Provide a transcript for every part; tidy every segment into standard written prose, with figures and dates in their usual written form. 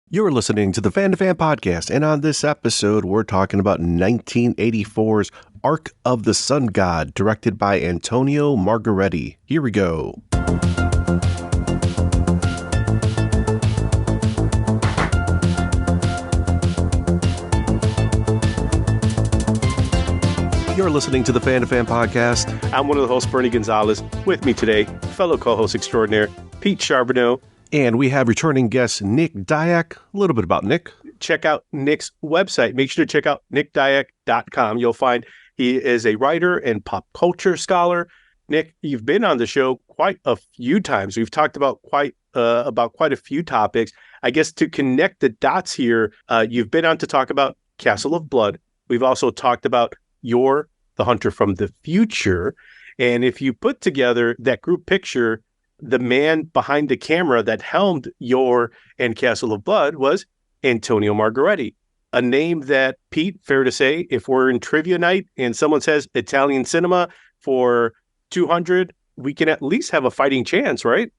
You're listening to the Fan2Fan Podcast, and on this episode, we're talking about 1984's Ark of the Sun God, directed by Antonio Margheriti. Here we go. You're listening to the Fan2Fan Podcast. I'm one of the hosts, Bernie Gonzalez. With me today, fellow co-host extraordinaire, Pete Charbonneau. And we have returning guest Nick Diak. A little bit about Nick. Check out Nick's website. Make sure to check out nickdiak.com. You'll find he is a writer and pop culture scholar. Nick, you've been on the show quite a few times. We've talked about quite a few topics. I guess to connect the dots here, you've been on to talk about Castle of Blood. We've also talked about You're the Hunter from the Future. And if you put together that group picture, the man behind the camera that helmed Your and Castle of Blood was Antonio Margheriti, a name that, Pete, fair to say, if we're in trivia night and someone says Italian cinema for 200, we can at least have a fighting chance, right?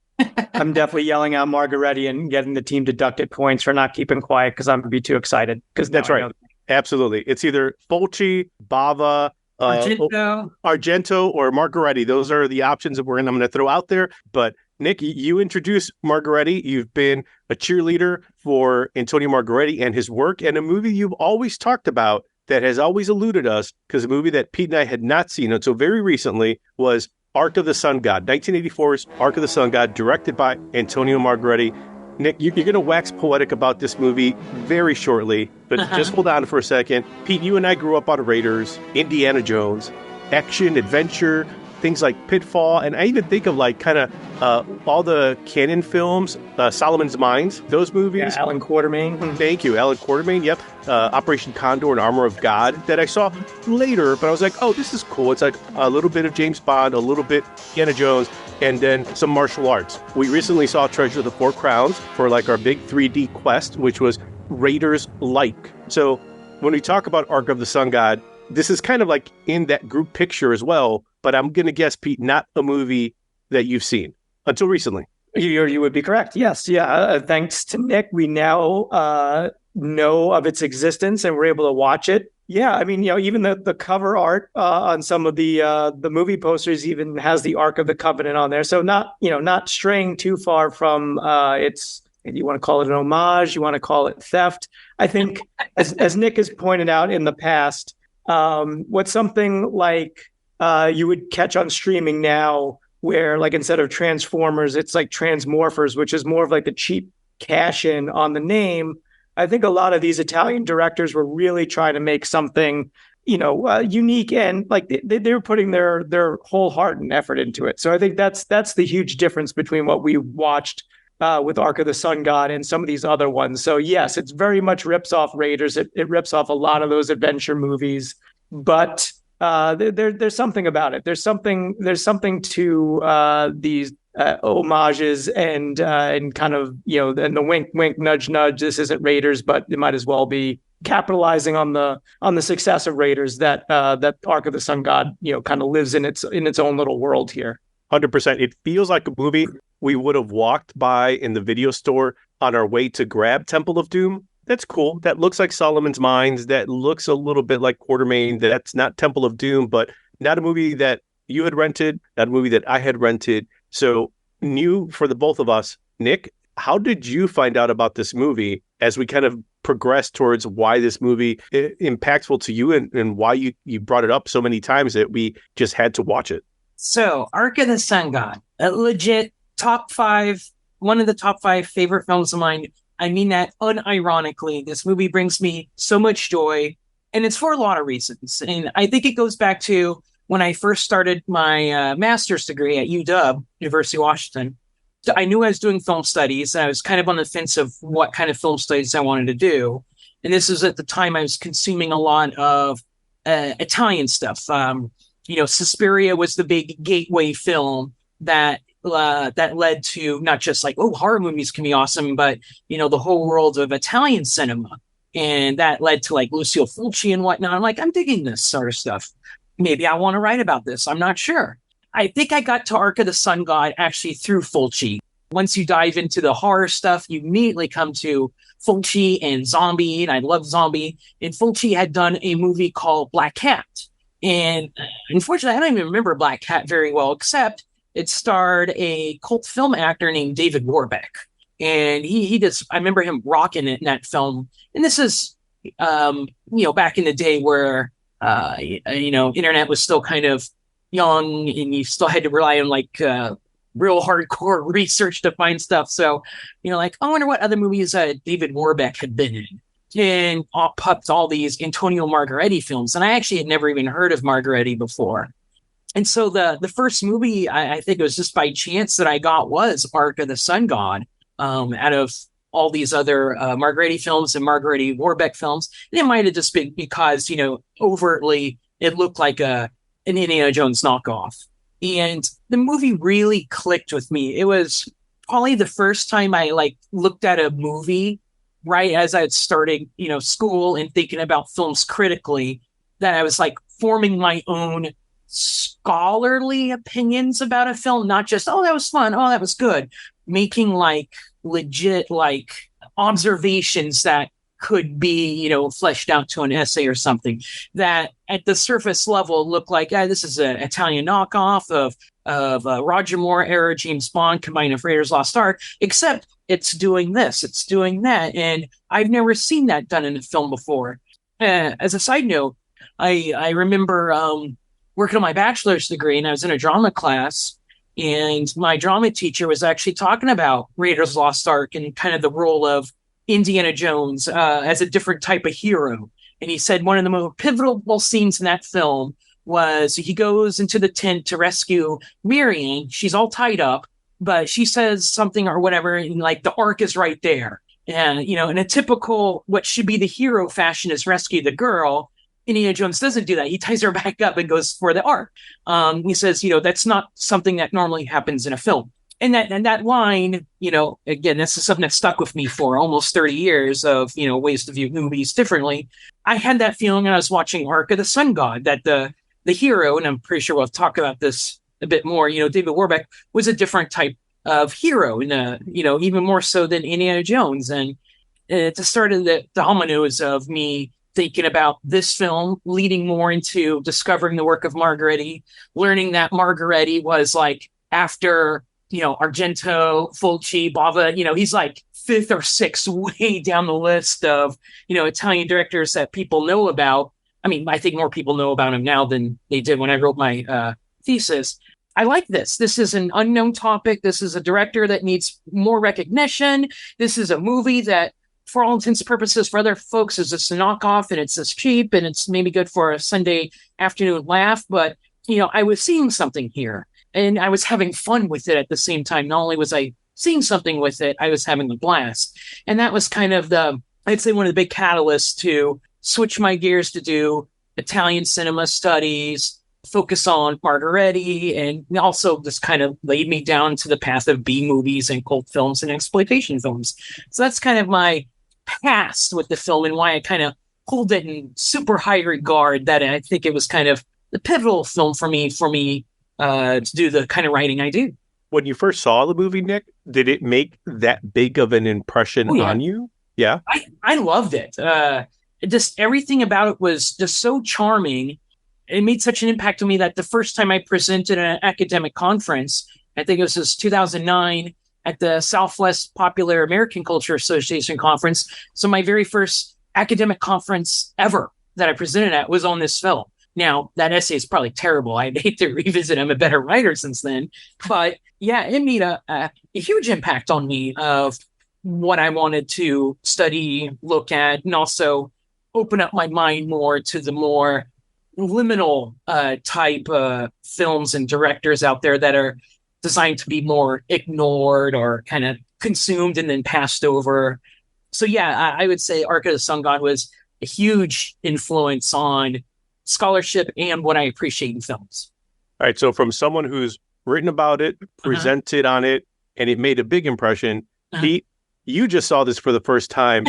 I'm definitely yelling out Margheriti and getting the team deducted points for not keeping quiet because I'm going to be too excited. That's right. Absolutely. It's either Fulci, Bava, Argento or Margheriti. Those are the options that I'm going to throw out there. But Nick, you introduced Margheriti. You've been a cheerleader for Antonio Margheriti and his work, and a movie you've always talked about that has always eluded us, because a movie that Pete and I had not seen until very recently was Ark of the Sun God, 1984's Ark of the Sun God, directed by Antonio Margheriti. Nick, you're going to wax poetic about this movie very shortly, but just hold on for a second. Pete, you and I grew up on Raiders, Indiana Jones, action, adventure, things like Pitfall, and I even think of like kind of all the canon films, Solomon's Mines, those movies. Yeah, Alan Quartermain. Thank you, Alan Quartermain, yep. Operation Condor and Armor of God that I saw later, but I was like, oh, this is cool. It's like a little bit of James Bond, a little bit Indiana Jones, and then some martial arts. We recently saw Treasure of the Four Crowns for like our big 3D quest, which was Raiders-like. So when we talk about Ark of the Sun God, this is kind of like in that group picture as well, but I'm going to guess, Pete, not a movie that you've seen until recently. You would be correct. Yes. Yeah. Thanks to Nick, we now know of its existence and we're able to watch it. Yeah. I mean, even the cover art on some of the movie posters even has the Ark of the Covenant on there. So not straying too far from its, you want to call it an homage, you want to call it theft. I think as Nick has pointed out in the past, what's something like you would catch on streaming now where, like, instead of Transformers, it's like Transmorphers, which is more of like the cheap cash in on the name. I think a lot of these Italian directors were really trying to make something, unique, and like they were putting their whole heart and effort into it. So I think that's the huge difference between what we watched with Ark of the Sun God and some of these other ones. So yes, it's very much rips off Raiders. It rips off a lot of those adventure movies, but there's something about it. There's something to these homages and kind of, and the wink wink nudge nudge. This isn't Raiders, but it might as well be capitalizing on the success of Raiders. That Ark of the Sun God kind of lives in its own little world here. 100%. It feels like a movie we would have walked by in the video store on our way to grab Temple of Doom. That's cool. That looks like Solomon's Mines. That looks a little bit like Quartermain. That's not Temple of Doom, but not a movie that you had rented, not a movie that I had rented. So new for the both of us. Nick, how did you find out about this movie as we kind of progress towards why this movie is impactful to you and why you brought it up so many times that we just had to watch it? So Ark of the Sun God, a legit top 5, one of the top 5 favorite films of mine. I mean that unironically. This movie brings me so much joy, and it's for a lot of reasons. And I think it goes back to when I first started my master's degree at UW, University of Washington. So I knew I was doing film studies, and I was kind of on the fence of what kind of film studies I wanted to do. And this was at the time I was consuming a lot of Italian stuff. Suspiria was the big gateway film that led to not just like, oh, horror movies can be awesome, but, the whole world of Italian cinema. And that led to like Lucio Fulci and whatnot. I'm like, I'm digging this sort of stuff. Maybe I want to write about this. I'm not sure. I think I got to Ark of the Sun God actually through Fulci. once you dive into the horror stuff, you immediately come to Fulci and Zombie, and I love Zombie. And Fulci had done a movie called Black Cat. And unfortunately, I don't even remember Black Cat very well, except it starred a cult film actor named David Warbeck. And he just, I remember him rocking it in that film. And this is, back in the day where, internet was still kind of young and you still had to rely on real hardcore research to find stuff. So, I wonder what other movies David Warbeck had been in. And popped all these Antonio Margheriti films. And I actually had never even heard of Margheriti before. And so the first movie, I think it was just by chance that I got was Ark of the Sun God, out of all these other Margheriti films and Margheriti Warbeck films. And it might have just been because, overtly it looked like an Indiana Jones knockoff. And the movie really clicked with me. It was probably the first time I looked at a movie right as I was starting, school and thinking about films critically, that I was forming my own scholarly opinions about a film, not just, oh, that was fun, oh, that was good, making legit observations that could be, fleshed out to an essay or something that at the surface level look like, this is an Italian knockoff of Roger Moore era James Bond combined with Raiders Lost Ark, except it's doing this, it's doing that. And I've never seen that done in a film before. As a side note, I remember working on my bachelor's degree, and I was in a drama class, and my drama teacher was actually talking about Raiders Lost Ark and kind of the role of Indiana Jones as a different type of hero. And he said one of the most pivotal scenes in that film was he goes into the tent to rescue Marion. She's all tied up, but she says something or whatever, and the Ark is right there. And, in a typical, what should be the hero fashion is rescue the girl. Indiana Jones doesn't do that. He ties her back up and goes for the Ark. He says, that's not something that normally happens in a film. And that line, again, this is something that stuck with me for almost 30 years of, ways to view movies differently. I had that feeling when I was watching Ark of the Sun God, that the hero, and I'm pretty sure we'll talk about this a bit more, David Warbeck was a different type of hero, and, even more so than Indiana Jones. And it started the dominoes of me thinking about this film, leading more into discovering the work of Margheriti, learning that Margheriti was after, Argento, Fulci, Bava, he's fifth or sixth way down the list of, Italian directors that people know about. I mean, I think more people know about him now than they did when I wrote my thesis. I like this. This is an unknown topic. This is a director that needs more recognition. This is a movie that, for all intents and purposes, for other folks, is just a knockoff, and it's just cheap, and it's maybe good for a Sunday afternoon laugh. But, I was seeing something here, and I was having fun with it at the same time. Not only was I seeing something with it, I was having a blast. And that was kind of I'd say one of the big catalysts to switch my gears to do Italian cinema studies, focus on Margheriti, and also just kind of laid me down to the path of B movies and cult films and exploitation films. So that's kind of my past with the film and why I kind of hold it in super high regard, that I think it was kind of the pivotal film for me to do the kind of writing I do. When you first saw the movie, Nick, did it make that big of an impression on you? Yeah. I loved it. Just everything about it was just so charming. It made such an impact on me that the first time I presented at an academic conference, I think it was 2009 at the Southwest Popular American Culture Association conference. So my very first academic conference ever that I presented at was on this film. Now, that essay is probably terrible. I'd hate to revisit. I'm a better writer since then. But yeah, it made a huge impact on me of what I wanted to study, look at, and also open up my mind more to the more liminal type films and directors out there that are designed to be more ignored or kind of consumed and then passed over. So yeah, I would say Ark of the Sun God was a huge influence on scholarship and what I appreciate in films. All right. So from someone who's written about it, presented on it, and it made a big impression, Pete, you just saw this for the first time.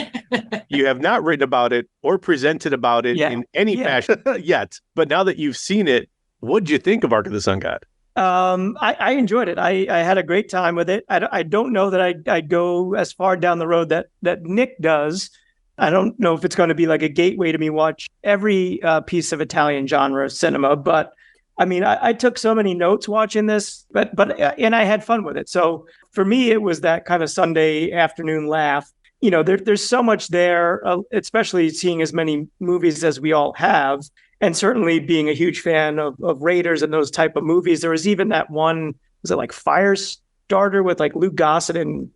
You have not written about it or presented about it in any fashion yet. But now that you've seen it, what did you think of Ark of the Sun God? I enjoyed it. I had a great time with it. I don't know that I'd go as far down the road that Nick does. I don't know if it's going to be like a gateway to me watch every piece of Italian genre cinema, but I mean, I took so many notes watching this, but and I had fun with it. So for me, it was that kind of Sunday afternoon laugh. You know, there's so much there, especially seeing as many movies as we all have. And certainly being a huge fan of Raiders and those type of movies. There was even that one, was it like Firestarter with like Luke Gossett and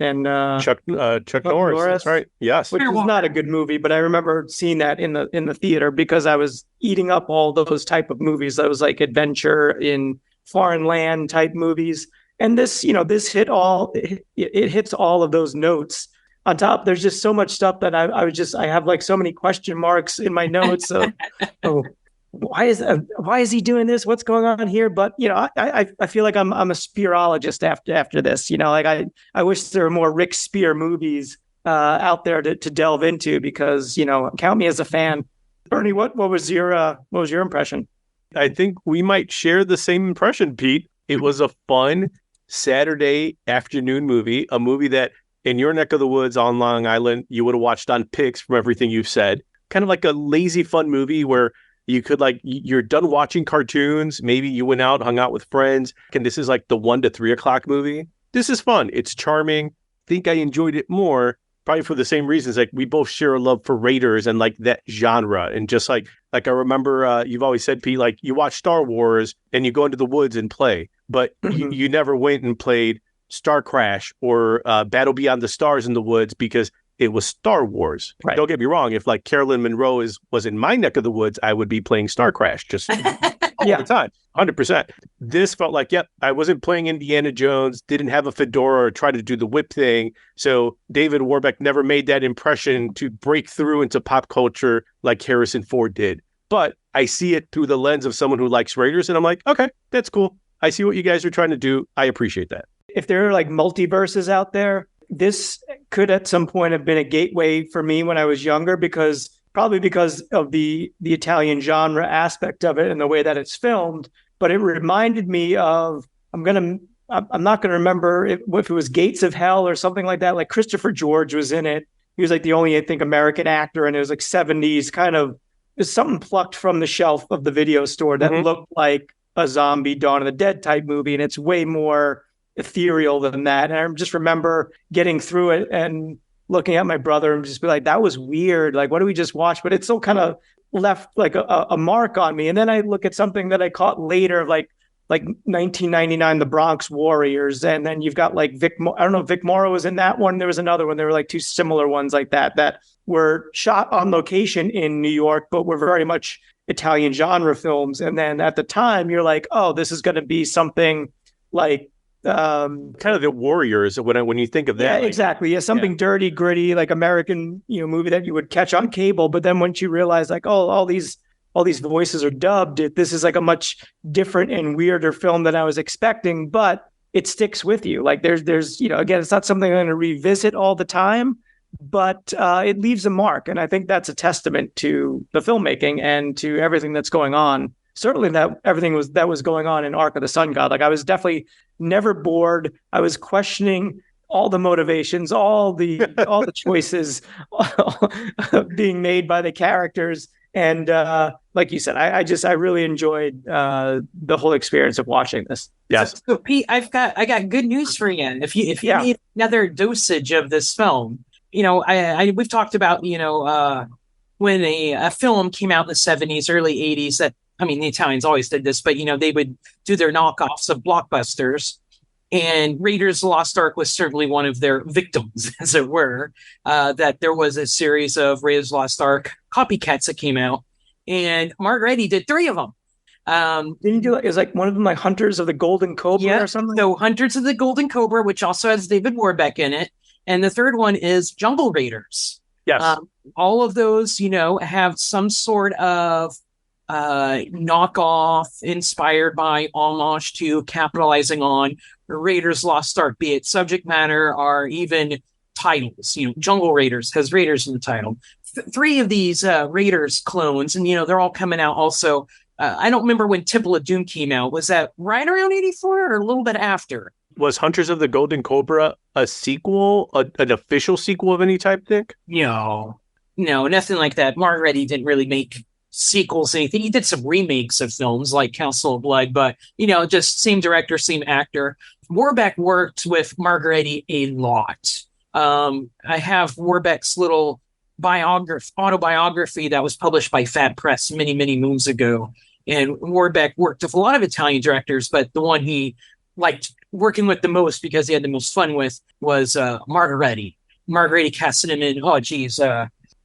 Chuck Norris. That's right. Yes. Which was not a good movie, but I remember seeing that in the theater because I was eating up all those type of movies. That was like adventure in foreign land type movies. And this, this hit it hits all of those notes. On top, there's just so much stuff that I have like so many question marks in my notes. So, why is he doing this? What's going on here? But I feel like I'm a Spearologist after this. Like I wish there were more Rick Spear movies out there to delve into because count me as a fan. Bernie, what was your impression? I think we might share the same impression, Pete. It was a fun Saturday afternoon movie, a movie that in your neck of the woods on Long Island you would have watched on Pix from everything you've said. Kind of like a lazy fun movie where you could you're done watching cartoons. Maybe you went out, hung out with friends. And this is like the 1 to 3 o'clock movie. This is fun. It's charming. I think I enjoyed it more, probably for the same reasons. Like we both share a love for Raiders and like that genre. And just like I remember you've always said, Pete, like you watch Star Wars and you go into the woods and play, but you never went and played Star Crash or Battle Beyond the Stars in the woods because it was Star Wars. Right. Don't get me wrong. If like Carolyn Monroe was in my neck of the woods, I would be playing Star Crash just all the time. 100%. This felt like, I wasn't playing Indiana Jones, didn't have a fedora or try to do the whip thing. So David Warbeck never made that impression to break through into pop culture like Harrison Ford did. But I see it through the lens of someone who likes Raiders. And I'm like, okay, that's cool. I see what you guys are trying to do. I appreciate that. If there are like multiverses out there, this could at some point have been a gateway for me when I was younger because of the Italian genre aspect of it and the way that it's filmed. But it reminded me of, I'm not going to remember if it was Gates of Hell or something like that. Like Christopher George was in it. He was like the only, I think, American actor. And it was like 70s kind of, it was something plucked from the shelf of the video store that looked like a zombie Dawn of the Dead type movie. And it's way more ethereal than that. And I just remember getting through it and looking at my brother and just be like, that was weird. Like, what did we just watch? But it still kind of left like a mark on me. And then I look at something that I caught later, like 1999, The Bronx Warriors. And then you've got like I don't know if Vic Morrow was in that one. There was another one. There were like two similar ones like that were shot on location in New York, but were very much Italian genre films. And then at the time you're like, oh, this is going to be something like, kind of the Warriors when you think of that. Yeah, exactly. Yeah, something dirty, gritty, like American, movie that you would catch on cable. But then once you realize like, oh, all these voices are dubbed, this is like a much different and weirder film than I was expecting, but it sticks with you. Like there's again, it's not something I'm going to revisit all the time, but it leaves a mark. And I think that's a testament to the filmmaking and to everything that's going on. Certainly that everything that was going on in Ark of the Sun God. Like I was definitely never bored. I was questioning all the motivations, all the choices being made by the characters. And like you said, I really enjoyed the whole experience of watching this. Yes. So Pete, I got good news for you. If you need another dosage of this film, we've talked about when a film came out in the 70s, early 80s that. I mean, the Italians always did this, but, they would do their knockoffs of blockbusters. And Raiders of the Lost Ark was certainly one of their victims, as it were, that there was a series of Raiders of the Lost Ark copycats that came out. And Margheriti did 3 of them. Didn't you do it? Is like one of them like Hunters of the Golden Cobra or something? So Hunters of the Golden Cobra, which also has David Warbeck in it. And the third one is Jungle Raiders. Yes. All of those, have some sort of knockoff inspired by homage to capitalizing on Raiders Lost Ark, be it subject matter or even titles. Jungle Raiders has Raiders in the title. 3 of these Raiders clones, and they're all coming out also I don't remember when Temple of Doom came out. Was that right around 84 or a little bit after? Was Hunters of the Golden Cobra a sequel, an official sequel of any type, Nick? No, nothing like that. Margheriti didn't really make sequels, anything. He did some remakes of films like Council of Blood, but, just same director, same actor. Warbeck worked with Margheriti a lot. I have Warbeck's little autobiography that was published by Fat Press many, many moons ago. And Warbeck worked with a lot of Italian directors, but the one he liked working with the most because he had the most fun with was Margheriti. Margheriti casted him in,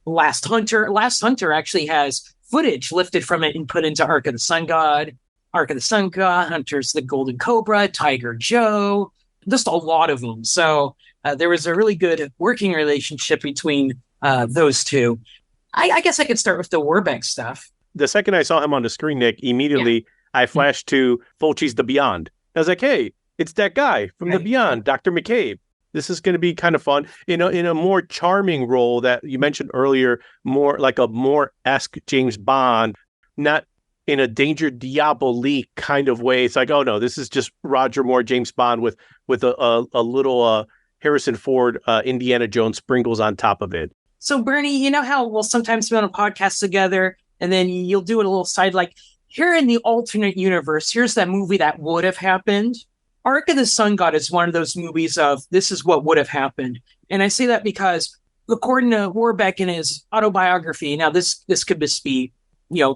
Last Hunter. Last Hunter actually has footage lifted from it and put into Ark of the Sun God, Hunters the Golden Cobra, Tiger Joe, just a lot of them. So there was a really good working relationship between those two. I guess I could start with the Warbeck stuff. The second I saw him on the screen, Nick, immediately I flashed to Fulci's The Beyond. I was like, hey, it's that guy from The Beyond, Dr. McCabe. This is going to be kind of fun in a more charming role that you mentioned earlier, more like a more-esque James Bond, not in a Danger Diabolique kind of way. It's like, oh no, this is just Roger Moore, James Bond with a little Harrison Ford, Indiana Jones sprinkles on top of it. So Bernie, you know how we'll sometimes be on a podcast together and then you'll do a little side, like here in the alternate universe, here's that movie that would have happened. Ark of the Sun God is one of those movies of this is what would have happened. And I say that because according to Warbeck in his autobiography, now this could just be,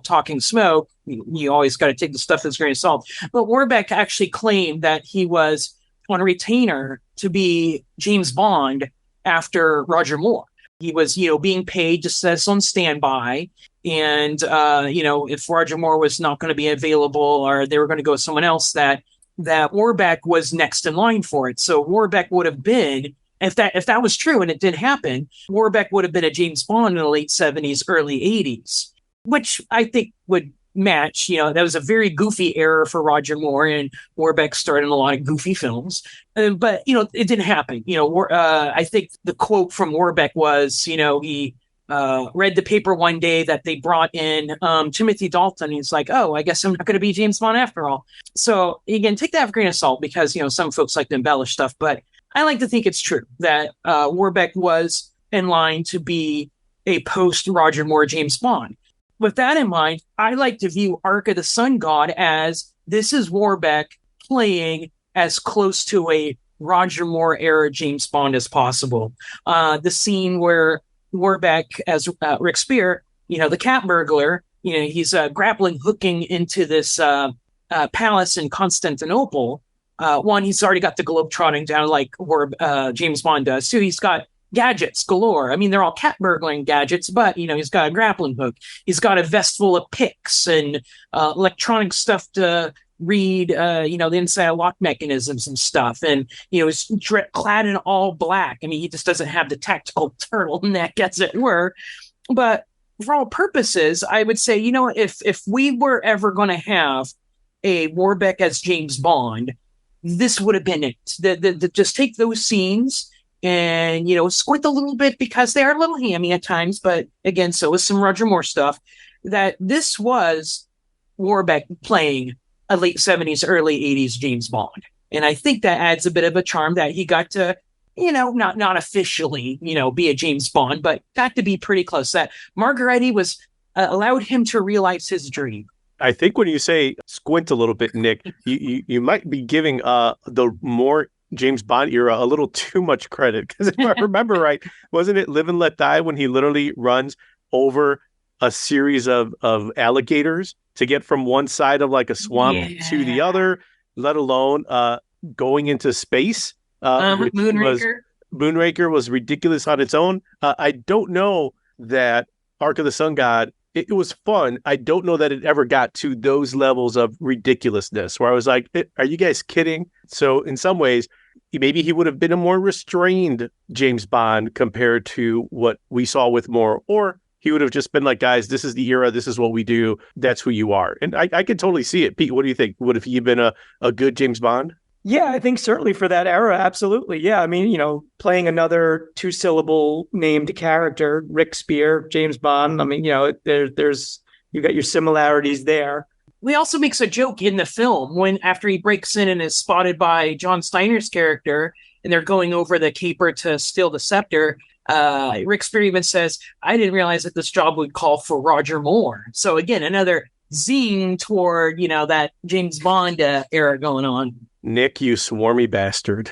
talking smoke. You always got to take the stuff that's grain of salt. But Warbeck actually claimed that he was on a retainer to be James Bond after Roger Moore. He was, being paid just as on standby. And, if Roger Moore was not going to be available or they were going to go with someone else, that Warbeck was next in line for it. So Warbeck would have been, if that was true and it did happen, Warbeck would have been a James Bond in the late 70s, early 80s, which I think would match. That was a very goofy era for Roger Moore, and Warbeck starred in a lot of goofy films. But, it didn't happen. I think the quote from Warbeck was, he read the paper one day that they brought in Timothy Dalton. He's like, oh, I guess I'm not going to be James Bond after all. So again, take that with a grain of salt because, some folks like to embellish stuff, but I like to think it's true that Warbeck was in line to be a post Roger Moore James Bond. With that in mind, I like to view Ark of the Sun God as this is Warbeck playing as close to a Roger Moore era James Bond as possible. The scene where Warbeck as Rick Spear, the cat burglar, he's grappling hooking into this palace in Constantinople. One, he's already got the globetrotting down like James Bond does. Two, he's got gadgets galore. I mean, they're all cat burgling gadgets, but, he's got a grappling hook. He's got a vest full of picks and electronic stuff to read, the inside lock mechanisms and stuff. And, he's clad in all black. I mean, he just doesn't have the tactical turtleneck, as it were. But for all purposes, I would say, if we were ever going to have a Warbeck as James Bond, this would have been it. Just take those scenes and, squint a little bit because they are a little hammy at times. But again, so is some Roger Moore stuff. That this was Warbeck playing a late 70s, early 80s James Bond. And I think that adds a bit of a charm that he got to, not officially, be a James Bond, but got to be pretty close. That Margheriti was allowed him to realize his dream. I think when you say squint a little bit, Nick, you might be giving the more James Bond era a little too much credit. Because if I remember right, wasn't it Live and Let Die when he literally runs over a series of alligators to get from one side of like a swamp to the other, let alone going into space? Moonraker was ridiculous on its own. I don't know that Ark of the Sun God, it was fun. I don't know that it ever got to those levels of ridiculousness where I was like, are you guys kidding? So in some ways, maybe he would have been a more restrained James Bond compared to what we saw with Moore, or he would have just been like, guys, this is the era. This is what we do. That's who you are. And I could totally see it. Pete, what do you think? Would have he been a good James Bond? Yeah, I think certainly for that era, absolutely. Yeah, I mean, playing another 2-syllable named character, Rick Spear, James Bond. I mean, there's you got your similarities there. he also makes a joke in the film when after he breaks in and is spotted by John Steiner's character and they're going over the caper to steal the scepter. Rick Spearman says, I didn't realize that this job would call for Roger Moore. So again, another zing toward, that James Bond era going on. Nick, you swarmy bastard.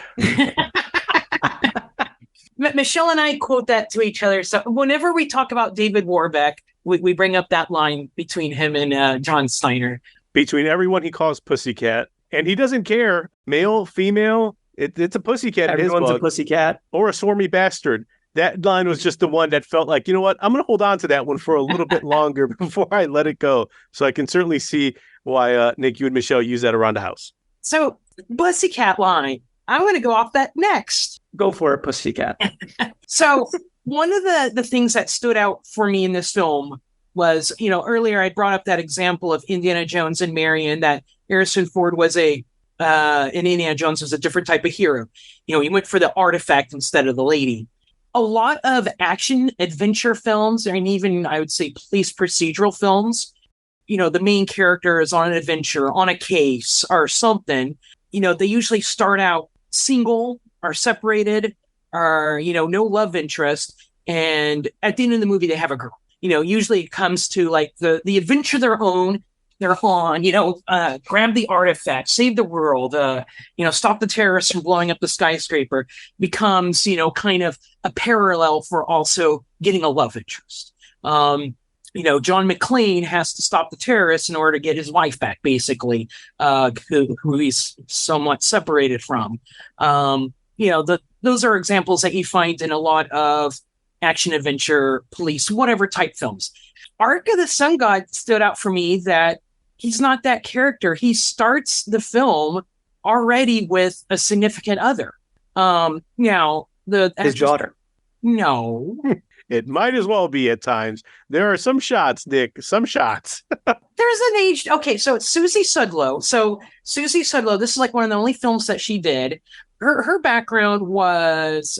Michelle and I quote that to each other. So whenever we talk about David Warbeck, we bring up that line between him and John Steiner. Between everyone he calls pussycat, and he doesn't care, male, female, it's a pussycat. Everyone's a pussycat. Or a swarmy bastard. That line was just the one that felt like, you know what, I'm going to hold on to that one for a little bit longer before I let it go. So I can certainly see why, Nick, you and Michelle use that around the house. So, pussycat line. I'm going to go off that next. Go for it, pussycat. So one of the things that stood out for me in this film was, earlier I brought up that example of Indiana Jones and Marion, that Harrison Ford was in Indiana Jones was a different type of hero. He went for the artifact instead of the lady. A lot of action adventure films, and even I would say police procedural films, the main character is on an adventure, on a case or something. They usually start out single or separated or, no love interest. And at the end of the movie, they have a girl. Usually it comes to like the adventure they're on, grab the artifact, save the world, stop the terrorists from blowing up the skyscraper, becomes, kind of a parallel for also getting a love interest. John McClane has to stop the terrorists in order to get his wife back, basically, who he's somewhat separated from. Those are examples that you find in a lot of action, adventure, police, whatever type films. Ark of the Sun God stood out for me that he's not that character. He starts the film already with a significant other. His daughter. No. It might as well be at times. There are some shots, Nick, some shots. There's an age. Okay, so it's Susie Sudlow. So Susie Sudlow, this is like one of the only films that she did. Her background was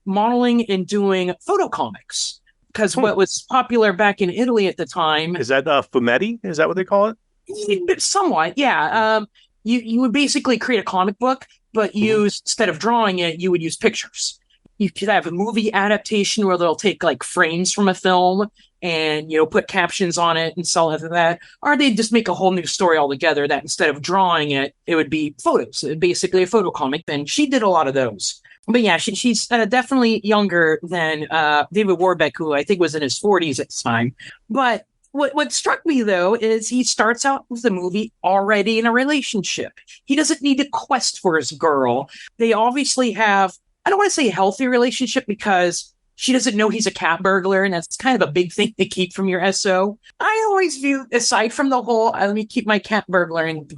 modeling and doing photo comics. Because what was popular back in Italy at the time... Is that fumetti? Is that what they call it? Somewhat, yeah. You would basically create a comic book, but instead of drawing it, you would use pictures. You could have a movie adaptation where they'll take like frames from a film and, put captions on it and sell it for that. Or they'd just make a whole new story altogether that instead of drawing it, it would be photos, basically a photo comic. And she did a lot of those. But yeah, she's definitely younger than David Warbeck, who I think was in his 40s at the time. But what struck me, though, is he starts out with the movie already in a relationship. He doesn't need to quest for his girl. They obviously have, I don't want to say a healthy relationship because she doesn't know he's a cat burglar, and that's kind of a big thing to keep from your SO. I always view, aside from the whole, let me keep my cat burglaring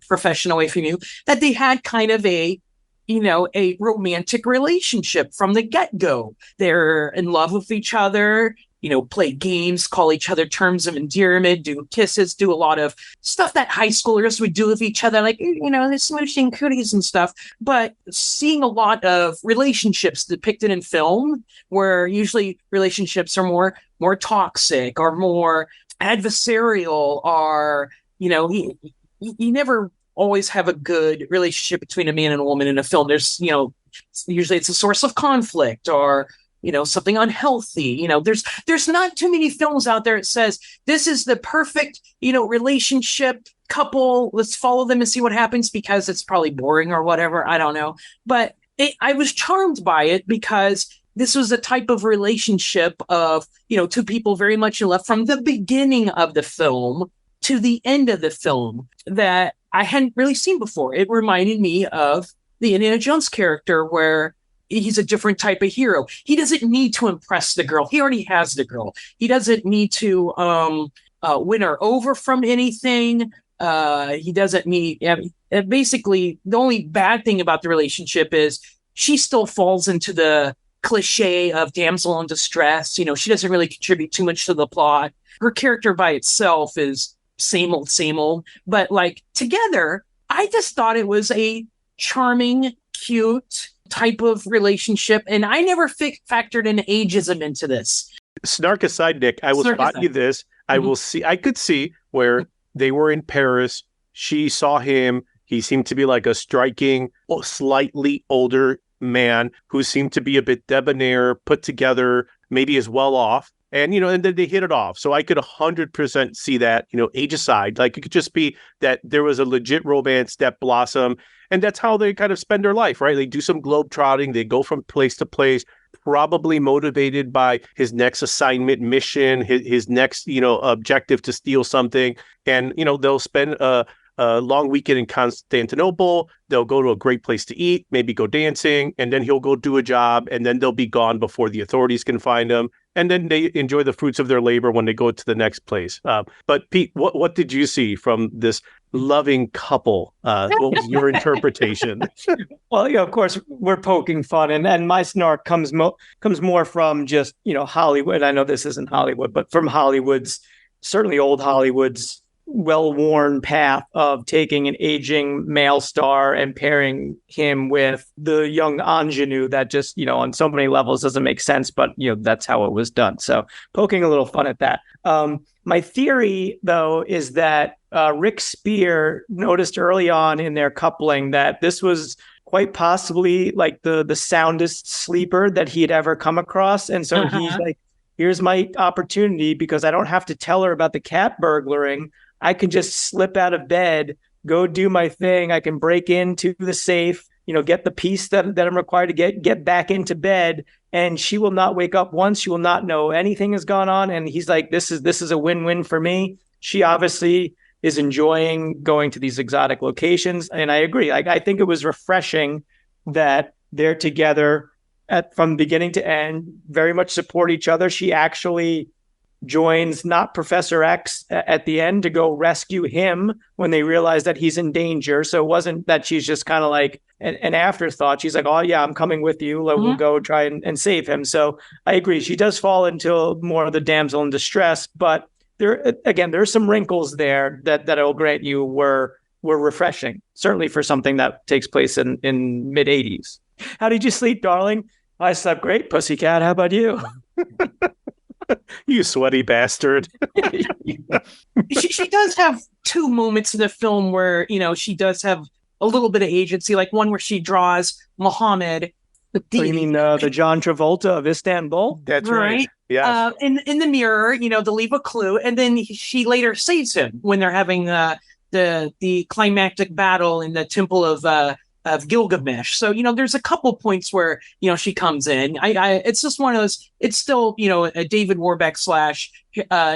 profession away from you, that they had kind of a romantic relationship from the get-go. They're in love with each other, play games, call each other terms of endearment, do kisses, do a lot of stuff that high schoolers would do with each other, like, smooching cooties and stuff. But seeing a lot of relationships depicted in film, where usually relationships are more toxic or more adversarial, or, you never always have a good relationship between a man and a woman in a film. There's, usually it's a source of conflict or, something unhealthy. There's not too many films out there that says this is the perfect, relationship couple. Let's follow them and see what happens, because it's probably boring or whatever. I don't know. But I was charmed by it because this was a type of relationship of, two people very much in love from the beginning of the film to the end of the film that I hadn't really seen before. It reminded me of the Indiana Jones character, where he's a different type of hero. He doesn't need to impress the girl. He already has the girl. He doesn't need to win her over from anything. He doesn't need... basically, the only bad thing about the relationship is she still falls into the cliche of damsel in distress. She doesn't really contribute too much to the plot. Her character by itself is same old, but like together, I just thought it was a charming, cute type of relationship, and I never factored in ageism into this. Snark aside, Nick, I will spot you this. I could see where They were in Paris. She saw him. He seemed to be like a striking, slightly older man who seemed to be a bit debonair, put together, maybe as well off. And, and then they hit it off. So I could 100% see that, age aside. Like, it could just be that there was a legit romance that blossomed. And that's how they kind of spend their life, right? They do some globetrotting. They go from place to place, probably motivated by his next assignment mission, his next, objective to steal something. And, they'll spend a long weekend in Constantinople. They'll go to a great place to eat, maybe go dancing, and then he'll go do a job, and then they'll be gone before the authorities can find him. And then they enjoy the fruits of their labor when they go to the next place. But Pete, what did you see from this loving couple? What was your interpretation? Well, of course, we're poking fun, and my snark comes more from just, Hollywood. I know this isn't Hollywood, but from certainly old Hollywood's well-worn path of taking an aging male star and pairing him with the young ingenue that just, on so many levels doesn't make sense, but, that's how it was done. So poking a little fun at that. My theory, though, is that Rick Spear noticed early on in their coupling that this was quite possibly like the soundest sleeper that he had ever come across. And so he's like, here's my opportunity, because I don't have to tell her about the cat burglaring. I can just slip out of bed, go do my thing. I can break into the safe, get the piece that I'm required to get back into bed, and she will not wake up once. She will not know anything has gone on. And he's like, this is a win-win for me. She obviously is enjoying going to these exotic locations. And I agree. I think it was refreshing that they're together from beginning to end, very much support each other. She actually joins not Professor X at the end to go rescue him when they realize that he's in danger. So it wasn't that she's just kind of like an afterthought. She's like, oh yeah, I'm coming with you. We'll go try and save him. So I agree. She does fall into more of the damsel in distress, but there's some wrinkles there that I will grant you were refreshing, certainly for something that takes place in mid 80s. How did you sleep, darling? I slept great, pussycat. How about you? You sweaty bastard. She does have two moments in the film where, she does have a little bit of agency, like one where she draws Muhammad. You mean the John Travolta of Istanbul? That's right. Yeah. In the mirror, to leave a clue. And then she later saves him when they're having the climactic battle in the Temple of Gilgamesh. So, there's a couple points where, she comes in. It's just one of those, it's still, a David Warbeck /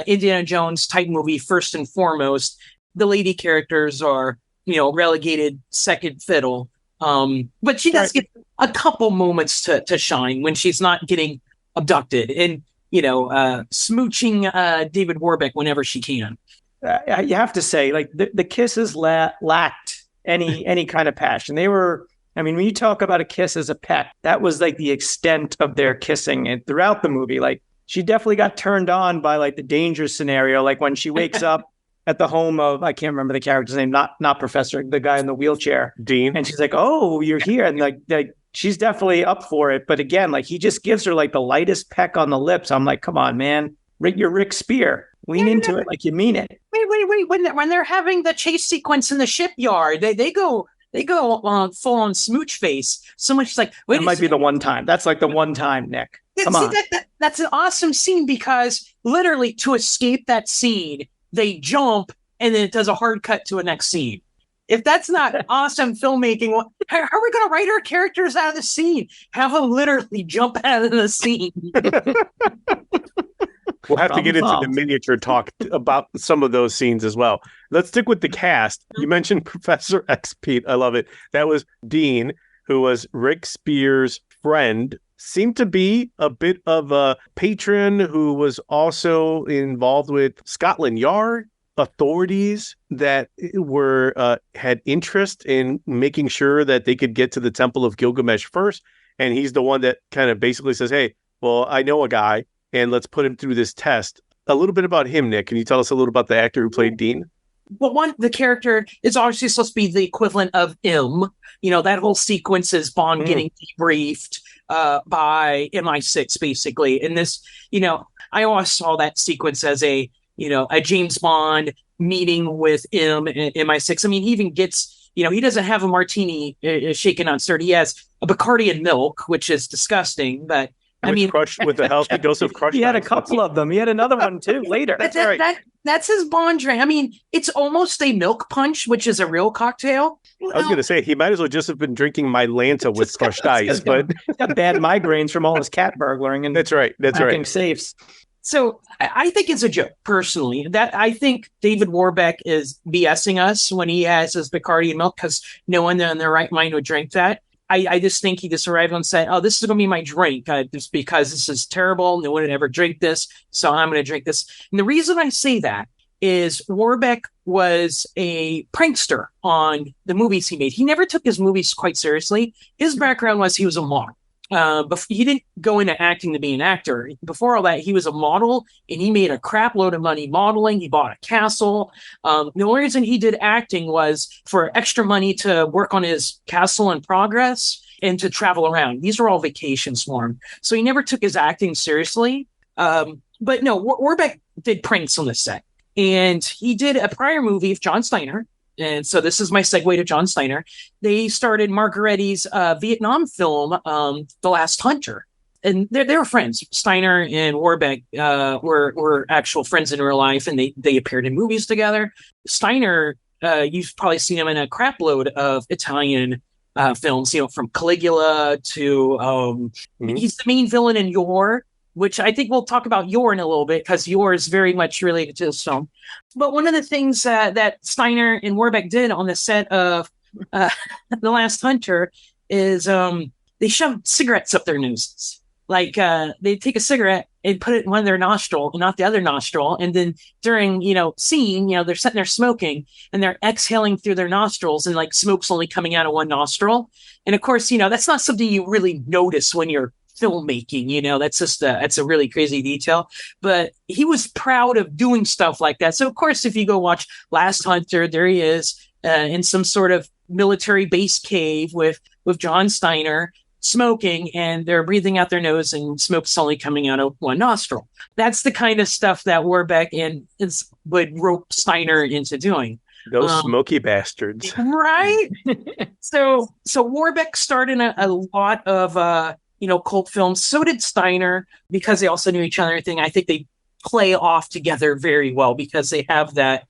Indiana Jones type movie, first and foremost. The lady characters are, relegated second fiddle. But she does get a couple moments to shine when she's not getting abducted and, smooching David Warbeck whenever she can. You have to say, like, the kisses lacked any kind of passion. They were, when you talk about a kiss as a pet, that was like the extent of their kissing. And throughout the movie, like, she definitely got turned on by like the danger scenario. Like when she wakes up at the home of, I can't remember the character's name, not Professor, the guy in the wheelchair, Dean. And she's like, oh, you're here. And like she's definitely up for it. But again, like, he just gives her like the lightest peck on the lips. I'm like, come on, man. You're Rick Spear. Lean into it like you mean it. Wait. When they're having the chase sequence in the shipyard, they go full on smooch face. So much like, wait, it might be the one time. That's like the one time, Nick. Come on. That's an awesome scene, because literally to escape that scene, they jump and then it does a hard cut to a next scene. If that's not awesome filmmaking, how are we going to write our characters out of the scene? Have them literally jump out of the scene. We'll have to get into the miniature talk about some of those scenes as well. Let's stick with the cast. You mentioned Professor X, Pete. I love it. That was Dean, who was Rick Spear's friend. Seemed to be a bit of a patron who was also involved with Scotland Yard authorities that had interest in making sure that they could get to the Temple of Gilgamesh first. And he's the one that kind of basically says, hey, well, I know a guy, and let's put him through this test. A little bit about him, Nick. Can you tell us a little about the actor who played Dean? Well, the character is obviously supposed to be the equivalent of M. That whole sequence is Bond getting debriefed by MI6, basically. And this, I always saw that sequence as a James Bond meeting with him and MI6. I mean, he even gets, he doesn't have a martini shaken on sir. He has a Bacardi and milk, which is disgusting, but crushed with a healthy dose of crushed. He had a couple of them. He had another one too later. That's his bond drink. I mean, it's almost a milk punch, which is a real cocktail. I was going to say he might as well just have been drinking Mylanta with crushed ice, but he's got bad migraines from all his cat burglaring and that's right. Safes. So I think it's a joke, personally. That I think David Warbeck is BSing us when he has his Bacardi and milk, because no one in their right mind would drink that. I just think he just arrived on set. Oh, this is going to be my drink just because this is terrible. No one would ever drink this. So I'm going to drink this. And the reason I say that is Warbeck was a prankster on the movies he made. He never took his movies quite seriously. His background was he was a model. But he didn't go into acting to be an actor. Before all that, he was a model, and he made a crap load of money modeling. He bought a castle. The only reason he did acting was for extra money to work on his castle in progress and to travel around. These were all vacations for him. So he never took his acting seriously. But no, Warbeck did pranks on the set. And he did a prior movie of John Steiner. And so this is my segue to John Steiner. They started Margheriti's Vietnam film, The Last Hunter. And they were friends. Steiner and Warbeck were actual friends in real life, and they appeared in movies together. Steiner, you've probably seen him in a crap load of Italian films, from Caligula to he's the main villain in Yor, which I think we'll talk about Yor in a little bit, because Yor is very much related to this film. But one of the things that Steiner and Warbeck did on the set of The Last Hunter is they shoved cigarettes up their noses. Like they take a cigarette and put it in one of their nostril, not the other nostril. And then during, scene, they're sitting there smoking and they're exhaling through their nostrils, and like smoke's only coming out of one nostril. And of course, that's not something you really notice when you're filmmaking, that's just that's a really crazy detail, but he was proud of doing stuff like that. So of course, if you go watch Last Hunter, there he is in some sort of military base cave with John Steiner smoking, and they're breathing out their nose and smoke's only coming out of one nostril. That's the kind of stuff that Warbeck would rope Steiner into doing. Those smoky bastards. Right? So Warbeck starred in a lot of cult films. So did Steiner, because they also knew each other and everything. I think they play off together very well because they have that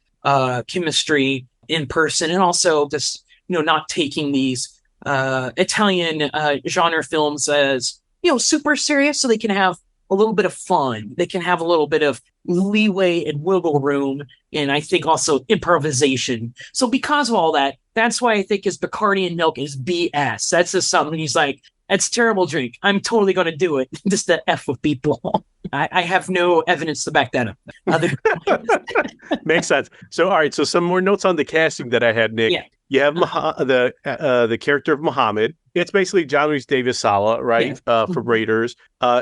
chemistry in person, and also just, not taking these Italian genre films as, super serious, so they can have a little bit of fun. They can have a little bit of leeway and wiggle room, and I think also improvisation. So because of all that, that's why I think his Bacardi and milk is BS. That's just something he's like, it's a terrible drink. I'm totally going to do it just to F with people. I have no evidence to back that up. Makes sense. So, all right. So some more notes on the casting that I had, Nick. Yeah. You have the character of Muhammad. It's basically John Rhys Davis Sala, right? Yeah. For Raiders.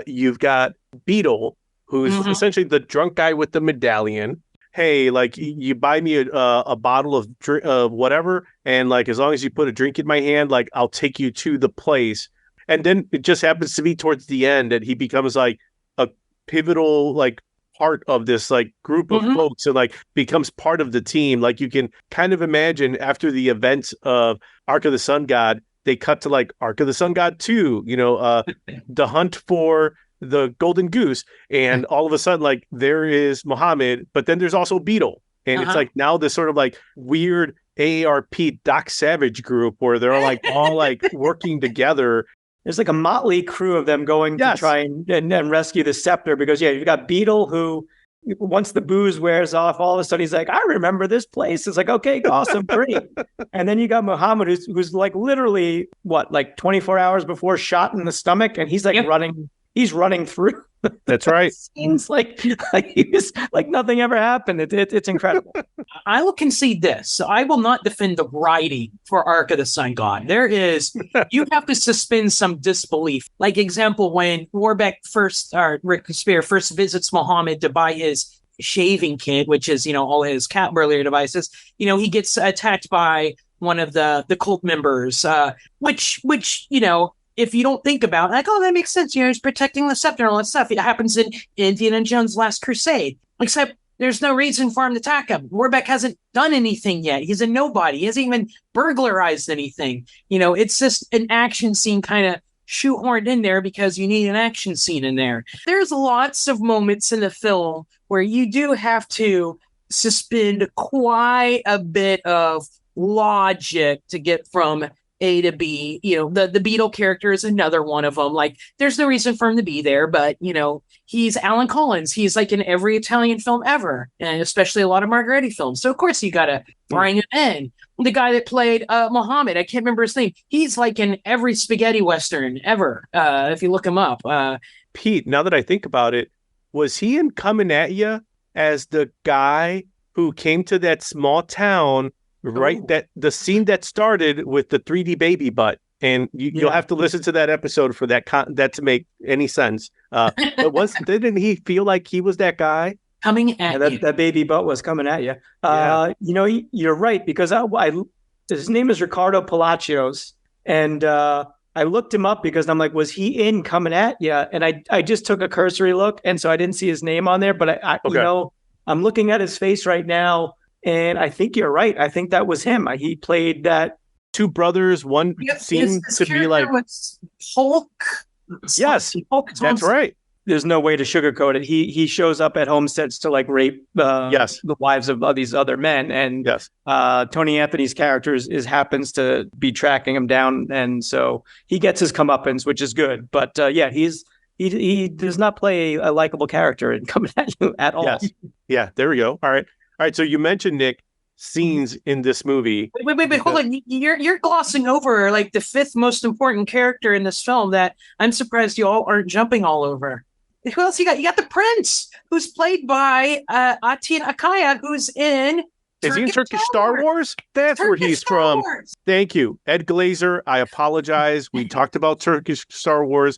You've got Beetle, who's essentially the drunk guy with the medallion. Hey, like, you buy me a bottle of whatever, and like, as long as you put a drink in my hand, like, I'll take you to the place. And then it just happens to be towards the end that he becomes like a pivotal like part of this like group of folks, and like becomes part of the team. Like, you can kind of imagine after the events of Ark of the Sun God, they cut to like Ark of the Sun God 2, the hunt for the golden goose, and all of a sudden like there is Muhammad, but then there's also Beetle, and it's like now this sort of like weird AARP Doc Savage group where they're like all like working together. There's like a motley crew of them going to try and rescue the scepter, because you've got Beetle, who once the booze wears off, all of a sudden he's like, I remember this place. It's like, okay, awesome, great. And then you got Muhammad, who's like literally 24 hours before shot in the stomach, and he's like running. He's running through. That's right. Seems like he was like nothing ever happened. It's incredible. I will concede this. So I will not defend the writing for Ark of the Sun God. You have to suspend some disbelief. Like, example, when Warbeck Rick Spear first visits Muhammad to buy his shaving kit, which is, all his cat burglar devices, he gets attacked by one of the cult members, which if you don't think about it, like, oh, that makes sense. He's protecting the scepter and all that stuff. It happens in Indiana Jones' Last Crusade. Except there's no reason for him to attack him. Warbeck hasn't done anything yet. He's a nobody. He hasn't even burglarized anything. It's just an action scene kind of shoehorned in there because you need an action scene in there. There's lots of moments in the film where you do have to suspend quite a bit of logic to get from A to B. The Beetle character is another one of them. Like, there's no reason for him to be there, but he's Alan Collins. He's like in every Italian film ever, and especially a lot of Margheriti films. So of course you gotta bring him in. The guy that played Mohammed, I can't remember his name. He's like in every spaghetti western ever. If you look him up. Pete, now that I think about it, was he in Coming at Ya as the guy who came to that small town? Right, that the scene that started with the 3D baby butt, and you'll have to listen to that episode for that to make any sense. But didn't he feel like he was that guy coming at you? That baby butt was coming at you. You're right, because his name is Ricardo Palacios, and I looked him up because I'm like, was he in Coming at You? And I just took a cursory look, and so I didn't see his name on there. But I'm looking at his face right now. And I think you're right. I think that was him. He played that. Two brothers, one seemed to be like Hulk. Yes, Hulk that's right. There's no way to sugarcoat it. He shows up at homesteads to like rape the wives of these other men. And Tony Anthony's character happens to be tracking him down. And so he gets his comeuppance, which is good. But he does not play a likable character in Coming at You at all. Yes. Yeah, there we go. All right, so you mentioned, Nick, scenes in this movie. Wait, hold on. You're glossing over like the fifth most important character in this film that I'm surprised you all aren't jumping all over. Who else you got? You got the Prince, who's played by Atin Akaya, who's in... Is he in Turkish Star Wars? That's where he's from. Thank you. Ed Glazer, I apologize. We talked about Turkish Star Wars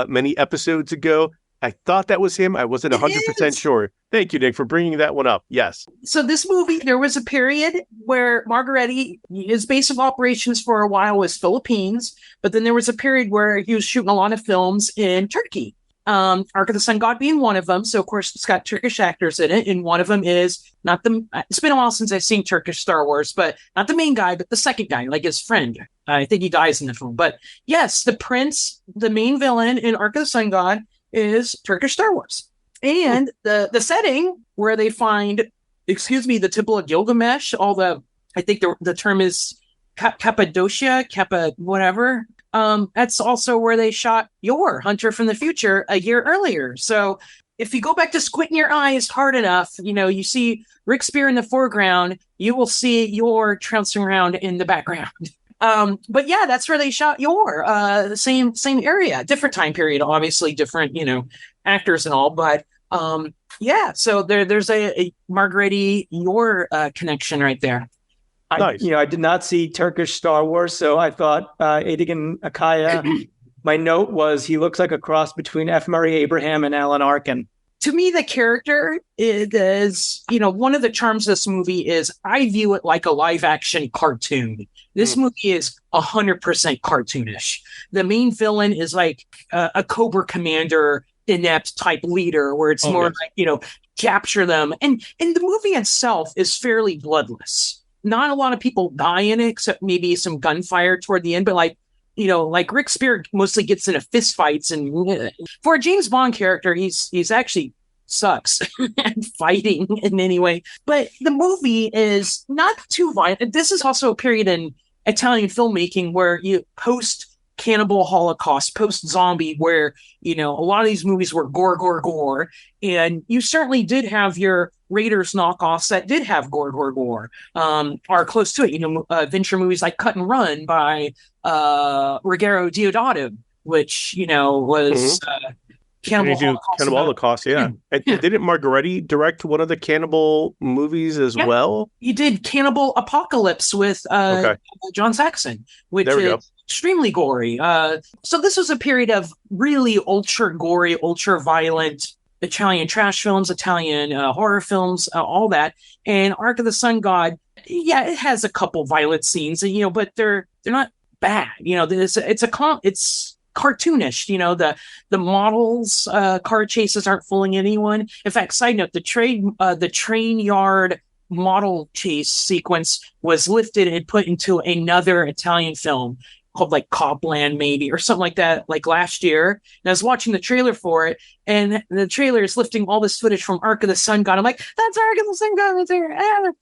many episodes ago. I thought that was him. I wasn't 100% sure. Thank you, Nick, for bringing that one up. Yes. So this movie, there was a period where Margheriti, his base of operations for a while was Philippines, but then there was a period where he was shooting a lot of films in Turkey. Ark of the Sun God being one of them. So, of course, it's got Turkish actors in it. And one of them is it's been a while since I've seen Turkish Star Wars, but not the main guy, but the second guy, like his friend. I think he dies in the film. But yes, the Prince, the main villain in Ark of the Sun God, is Turkish Star Wars. And the setting where they find, the Temple of Gilgamesh, I think the term is Cappadocia, whatever. That's also where they shot Yor, Hunter from the Future, a year earlier. So if you go back to squinting your eyes hard enough, you see Rick Spear in the foreground, you will see Yor trouncing around in the background. But yeah, that's where they shot Yor, the same area, different time period, obviously different, actors and all. But so there's a Margheriti Yor connection right there. Nice. I did not see Turkish Star Wars, so I thought Atin Akaya. My note was he looks like a cross between F. Murray Abraham and Alan Arkin. To me, the character is, one of the charms of this movie is I view it like a live action cartoon. This movie is 100% cartoonish. The main villain is like a Cobra Commander, inept type leader, where it's like, capture them. And the movie itself is fairly bloodless. Not a lot of people die in it, except maybe some gunfire toward the end. But like Rick Spear mostly gets into fist fights. And for a James Bond character, he's actually sucks at fighting in any way. But the movie is not too violent. This is also a period in Italian filmmaking where you post-cannibal Holocaust, post-zombie, where, a lot of these movies were gore. And you certainly did have your Raiders knockoffs that did have gore, are close to it. Adventure movies like Cut and Run by Ruggero Deodato, which, was Cannibal Holocaust. Yeah. And didn't Margheriti direct one of the cannibal movies as well? He did Cannibal Apocalypse with John Saxon, which is extremely gory. So this was a period of really ultra gory, ultra violent Italian trash films, Italian horror films, all that. And Ark of the Sun God, it has a couple violent scenes, but they're not bad. It's cartoonish. The models car chases aren't fooling anyone. In fact, side note, the train yard model chase sequence was lifted and put into another Italian film called like Copland maybe, or something like that, like last year. And I was watching the trailer for it, and the trailer is lifting all this footage from Ark of the Sun God. I'm like, that's Ark of the Sun God right there.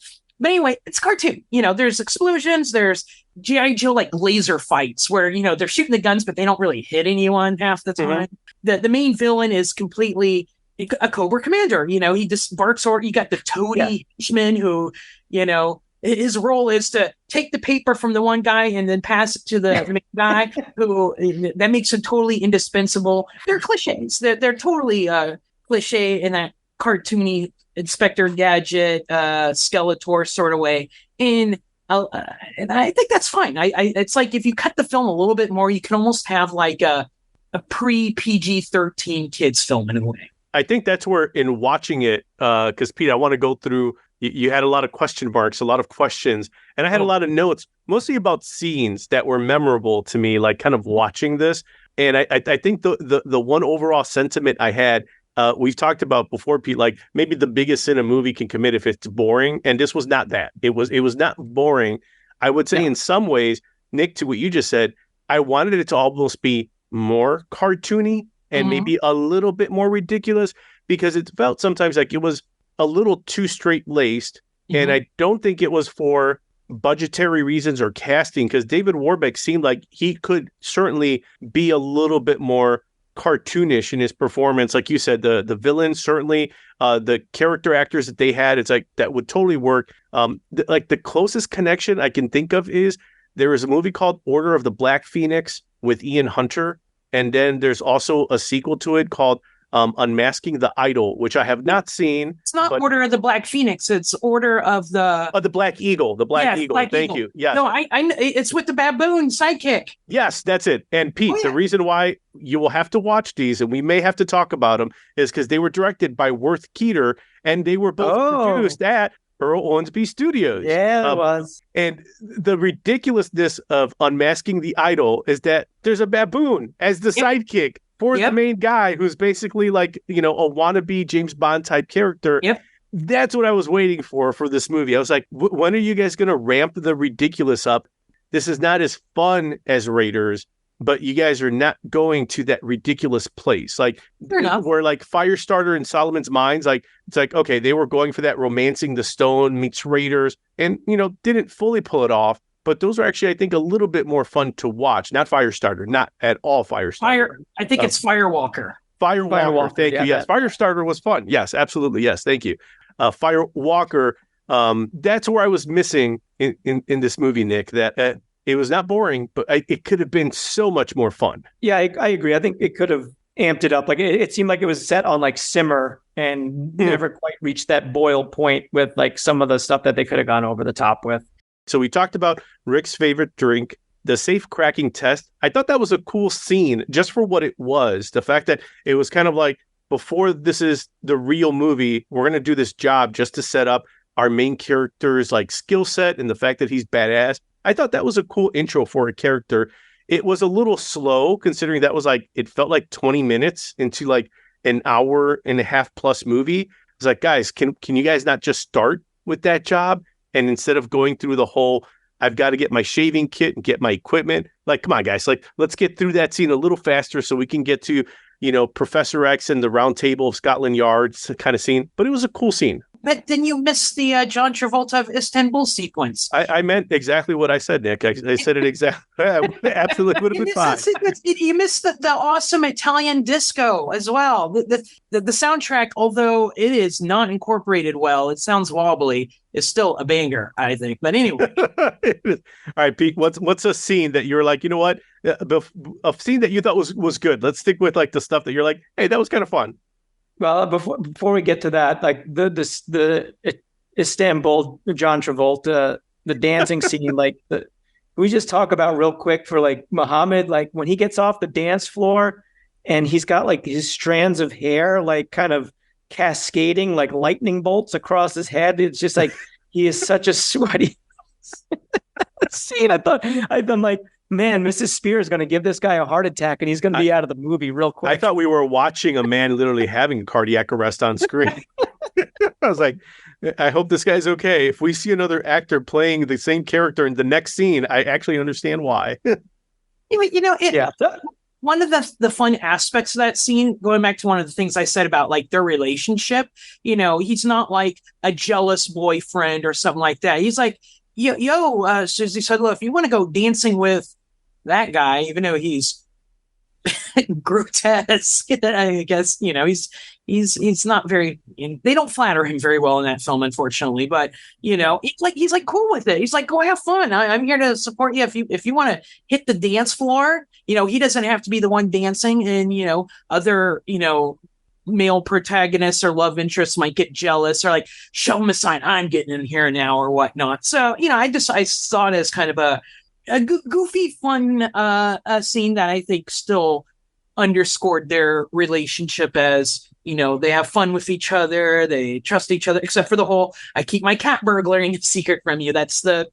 But anyway, it's cartoon. There's explosions, there's G.I. Joe like laser fights where, they're shooting the guns, but they don't really hit anyone half the time. The main villain is completely a Cobra Commander. He just barks, or you got the toady henchman who, his role is to take the paper from the one guy and then pass it to the main guy who that makes him totally indispensable. They're cliches. They're totally cliche in that cartoony Inspector Gadget, Skeletor sort of way. And I think that's fine. It's like if you cut the film a little bit more, you can almost have like a pre-PG-13 kids film in a way. I think that's where, in watching it, because Pete, I want to go through. You had a lot of question marks, a lot of questions, and I had a lot of notes, mostly about scenes that were memorable to me, like kind of watching this. And I think the one overall sentiment I had, we've talked about before, Pete, like maybe the biggest sin a movie can commit if it's boring, and this was not that. It was not boring. I would say in some ways, Nick, to what you just said, I wanted it to almost be more cartoony and maybe a little bit more ridiculous, because it felt sometimes like it was a little too straight-laced, and I don't think it was for budgetary reasons or casting, because David Warbeck seemed like he could certainly be a little bit more cartoonish in his performance. Like you said, the villain, certainly the character actors that they had, it's like that would totally work. Like the closest connection I can think of is there is a movie called Order of the Black Phoenix with Ian Hunter, and then there's also a sequel to it called Unmasking the Idol, which I have not seen. It's not Order of the Black Phoenix. It's Order of the Black Eagle. The Black Eagle. Thank you. Yes. No, I it's with the baboon sidekick. Yes, that's it. And Pete, the reason why you will have to watch these, and we may have to talk about them, is because they were directed by Worth Keeter, and they were both produced at Earl Owensby Studios. Yeah, it was. And the ridiculousness of Unmasking the Idol is that there's a baboon as the sidekick for the main guy, who's basically like, a wannabe James Bond type character. That's what I was waiting for this movie. I was like, when are you guys going to ramp the ridiculous up? This is not as fun as Raiders, but you guys are not going to that ridiculous place. Like, where like Firestarter and Solomon's Mines, like, it's like, okay, they were going for that Romancing the Stone meets Raiders, and, didn't fully pull it off. But those are actually, I think, a little bit more fun to watch. Not Firestarter, not at all Firestarter. I think it's Firewalker. Firewalker, thank you. Yes, Firestarter was fun. Yes, absolutely. Yes, thank you. Firewalker, that's where I was missing in this movie, Nick, that it was not boring, but it could have been so much more fun. Yeah, I agree. I think it could have amped it up. Like it seemed like it was set on like simmer and never quite reached that boil point with like some of the stuff that they could have gone over the top with. So we talked about Rick's favorite drink, the safe cracking test. I thought that was a cool scene just for what it was. The fact that it was kind of like, before this is the real movie, we're going to do this job just to set up our main character's like skill set and the fact that he's badass. I thought that was a cool intro for a character. It was a little slow, considering that was like, it felt like 20 minutes into like an hour and a half plus movie. It's like, guys, can you guys not just start with that job? And instead of going through the whole, I've got to get my shaving kit and get my equipment, like, come on, guys, like, let's get through that scene a little faster so we can get to, Professor X and the Round Table of Scotland Yard kind of scene. But it was a cool scene. But then you missed the John Travolta of Istanbul sequence. I meant exactly what I said, Nick. I said it exactly. Absolutely would have been fine. You missed the awesome Italian disco as well. The soundtrack, although it is not incorporated well, it sounds wobbly, is still a banger, I think. But anyway. All right, Pete, what's a scene that you're like, you know what? A scene that you thought was good. Let's stick with like the stuff that you're like, hey, that was kind of fun. Well, before we get to that, like the Istanbul John Travolta, the dancing scene, like we just talk about real quick for like Muhammad, like when he gets off the dance floor and he's got like his strands of hair, like kind of cascading like lightning bolts across his head. It's just like, he is such a sweaty scene. I'm like, man, Mrs. Spear is going to give this guy a heart attack and he's going to be out of the movie real quick. I thought we were watching a man literally having a cardiac arrest on screen. I was like, I hope this guy's okay. If we see another actor playing the same character in the next scene, I actually understand why. One of the fun aspects of that scene, going back to one of the things I said about like their relationship, he's not like a jealous boyfriend or something like that. He's like, Susie said, look, if you want to go dancing with that guy, even though he's grotesque, I guess, he's not very, they don't flatter him very well in that film, unfortunately, but he's like cool with it. He's like, go have fun. I'm here to support you. If you want to hit the dance floor, he doesn't have to be the one dancing, and, other, male protagonists or love interests might get jealous or like show him a sign, I'm getting in here now or whatnot. So, I saw it as kind of a goofy, fun scene that I think still underscored their relationship as, they have fun with each other, they trust each other, except for the whole, I keep my cat burglaring a secret from you. That's the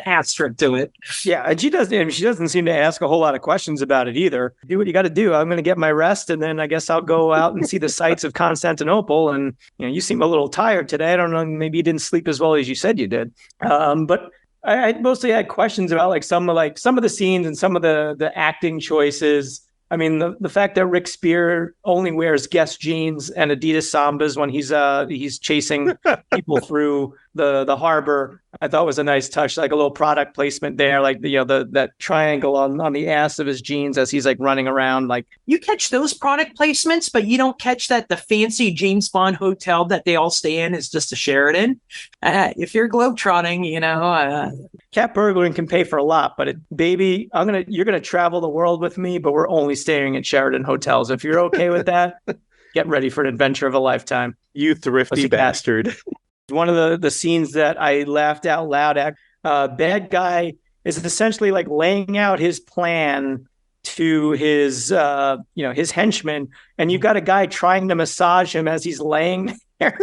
asterisk to it. Yeah, and she doesn't seem to ask a whole lot of questions about it either. Do what you got to do. I'm going to get my rest, and then I guess I'll go out and see the sights of Constantinople. And you seem a little tired today. I don't know, maybe you didn't sleep as well as you said you did. But I mostly had questions about like some of the scenes and some of the acting choices. I mean, the fact that Rick Spear only wears Guess jeans and Adidas Sambas when he's chasing people through the harbor, I thought was a nice touch, like a little product placement there, like that triangle on the ass of his jeans as he's like running around. Like, you catch those product placements, but you don't catch that the fancy James Bond hotel that they all stay in is just a Sheraton. If you're globetrotting, cat burglaring can pay for a lot, but you're gonna travel the world with me, but we're only staying at Sheraton hotels. If you're okay with that, get ready for an adventure of a lifetime. You thrifty bastard. One of the scenes that I laughed out loud at, bad guy is essentially like laying out his plan to his henchmen, and you've got a guy trying to massage him as he's laying there.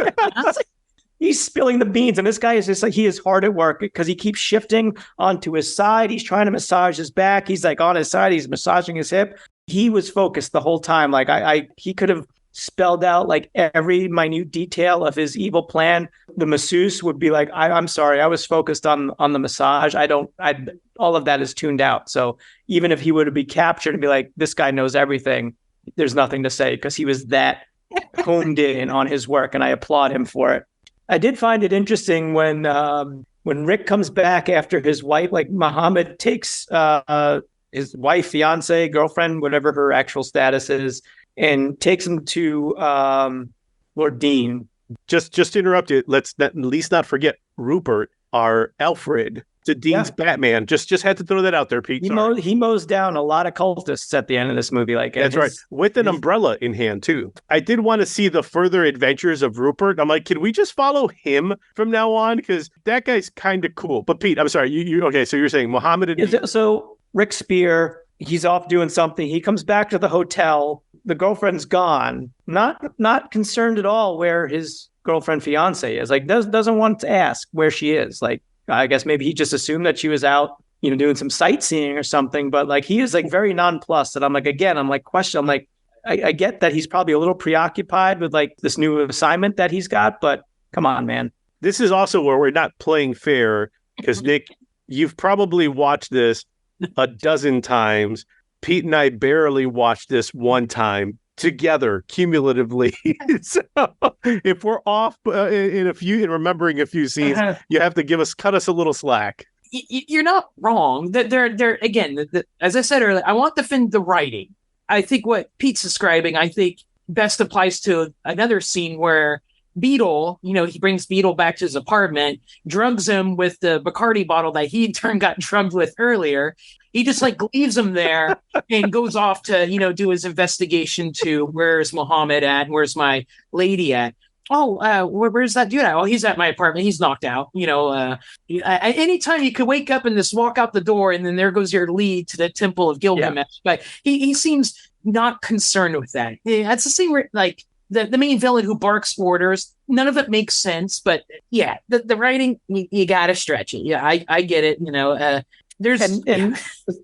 He's spilling the beans, and this guy is just like, he is hard at work because he keeps shifting onto his side. He's trying to massage his back. He's like on his side. He's massaging his hip. He was focused the whole time. Like he could have spelled out like every minute detail of his evil plan. The masseuse would be like, I'm sorry, I was focused on the massage. All of that is tuned out. So even if he would be captured and be like, this guy knows everything, there's nothing to say because he was that honed in on his work, and I applaud him for it. I did find it interesting when Rick comes back after his wife, like Muhammad takes his wife, fiance, girlfriend, whatever her actual status is, and takes him to Lord Dean. Just to interrupt you, let's at least not forget Rupert, our Alfred, to Dean's Batman. Just had to throw that out there, Pete. He mows down a lot of cultists at the end of this movie. Like, that's right, with an umbrella in hand too. I did want to see the further adventures of Rupert. I'm like, can we just follow him from now on? Because that guy's kind of cool. But Pete, I'm sorry, you okay? So you're saying Muhammad and so Rick Spear, he's off doing something. He comes back to the hotel. The girlfriend's gone. Not concerned at all where his girlfriend fiance is. Like, doesn't want to ask where she is. Like, I guess maybe he just assumed that she was out, doing some sightseeing or something. But like, he is like very nonplussed. And I'm like, I get that he's probably a little preoccupied with like this new assignment that he's got. But come on, man. This is also where we're not playing fair because Nick, you've probably watched this a dozen times. Pete and I barely watched this one time together cumulatively. So if we're off in remembering a few scenes, you have to cut us a little slack. You're not wrong. They're again, as I said earlier, I want to defend the writing. I think what Pete's describing, I think best applies to another scene where Beetle, he brings Beetle back to his apartment, drugs him with the Bacardi bottle that he in turn got drugged with earlier. He just like leaves him there and goes off to, do his investigation to where's Muhammad at? And where's my lady at? Oh, where's that dude at? Oh, he's at my apartment. He's knocked out. Anytime you could wake up and just walk out the door and then there goes your lead to the Temple of Gilgamesh. Yeah. But he seems not concerned with that. That's the same where like the main villain who barks orders. None of it makes sense. But yeah, the writing, you got to stretch it. Yeah, I get it. and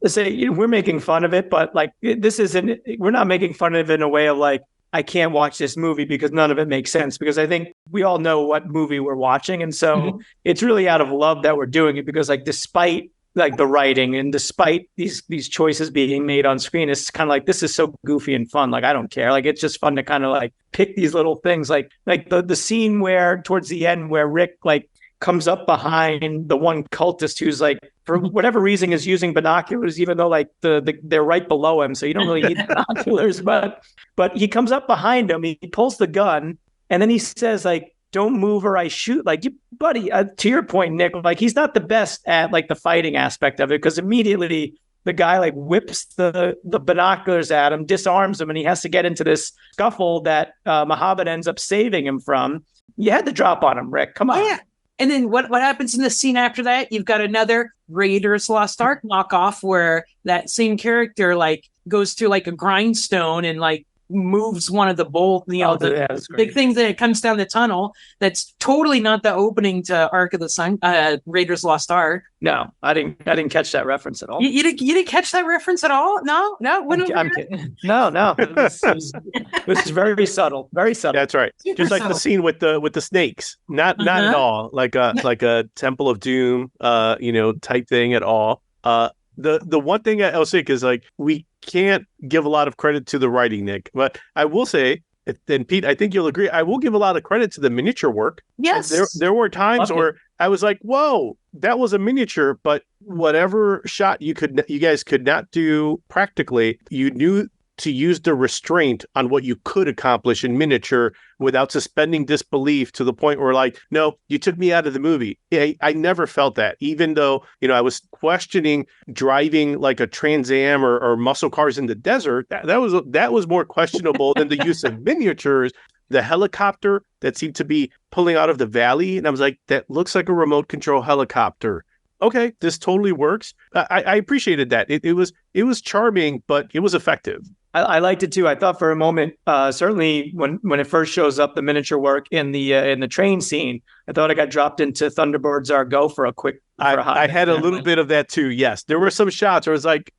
say, you know, we're making fun of it, but like this isn't. We're not making fun of it in a way of like, I can't watch this movie because none of it makes sense, because I think we all know what movie we're watching. And so it's really out of love that we're doing it, because like, despite like the writing and despite these choices being made on screen, it's kind of like, this is so goofy and fun. Like, I don't care. Like, it's just fun to kind of like pick these little things, like the scene where towards the end where Rick like comes up behind the one cultist who's like, for whatever reason, is using binoculars, even though like they're right below him, so you don't really need binoculars. But he comes up behind him, he pulls the gun, and then he says like, "Don't move or I shoot." Like, you, buddy, to your point, Nick, like he's not the best at like the fighting aspect of it, because immediately the guy like whips the binoculars at him, disarms him, and he has to get into this scuffle that Mohammed ends up saving him from. You had to drop on him, Rick. Come on. Oh, yeah. And then what happens in the scene after that? You've got another Raiders Lost Ark knockoff where that same character like goes to like a grindstone and like moves one of the bolt, you know, the big thing that comes down the tunnel. That's totally not the opening to Ark of the Sun, Raiders Lost Ark. No, I didn't catch that reference at all. You didn't catch that reference at all? No. I'm kidding. No. This is very subtle. Very subtle. That's right. Super Just like subtle. the scene with the snakes. Not at all. Like a Temple of Doom, type thing at all. The one thing I'll say is like, we can't give a lot of credit to the writing, Nick, but I will say, and Pete, I think you'll agree, I will give a lot of credit to the miniature work. Yes. There were times where I was like, whoa, that was a miniature, but whatever shot you guys could not do practically, you knew to use the restraint on what you could accomplish in miniature without suspending disbelief to the point where like, no, you took me out of the movie. I never felt that, even though, I was questioning driving like a Trans Am or muscle cars in the desert. That was more questionable than the use of miniatures. The helicopter that seemed to be pulling out of the valley. And I was like, that looks like a remote control helicopter. Okay, this totally works. I appreciated that. It was charming, but it was effective. I liked it too. I thought for a moment, certainly when it first shows up, the miniature work in the train scene, I thought I got dropped into Thunderbirds Are Go for a quick. I had a little bit of that too. Yes, there were some shots where I was like,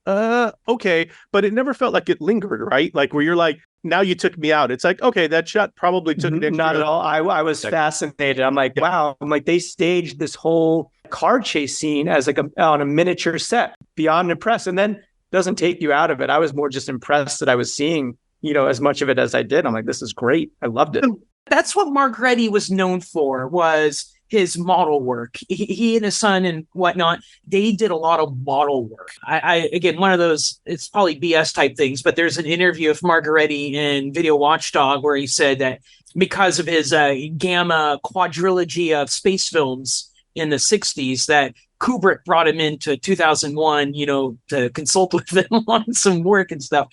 okay, but it never felt like it lingered, right? Like where you're like, now you took me out. It's like, okay, that shot probably took an extra. Not at all. I was fascinated. I'm like, wow. I'm like, they staged this whole car chase scene as like on a miniature set. Beyond impressed, and then doesn't take you out of it. I was more just impressed that I was seeing, as much of it as I did. I'm like, this is great. I loved it. That's what Margheriti was known for, was his model work. He and his son and whatnot, they did a lot of model work. I again, one of those, it's probably BS type things, but there's an interview of Margheriti in Video Watchdog where he said that because of his Gamma quadrilogy of space films in the 60s, that Kubrick brought him into 2001, to consult with him on some work and stuff.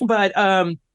But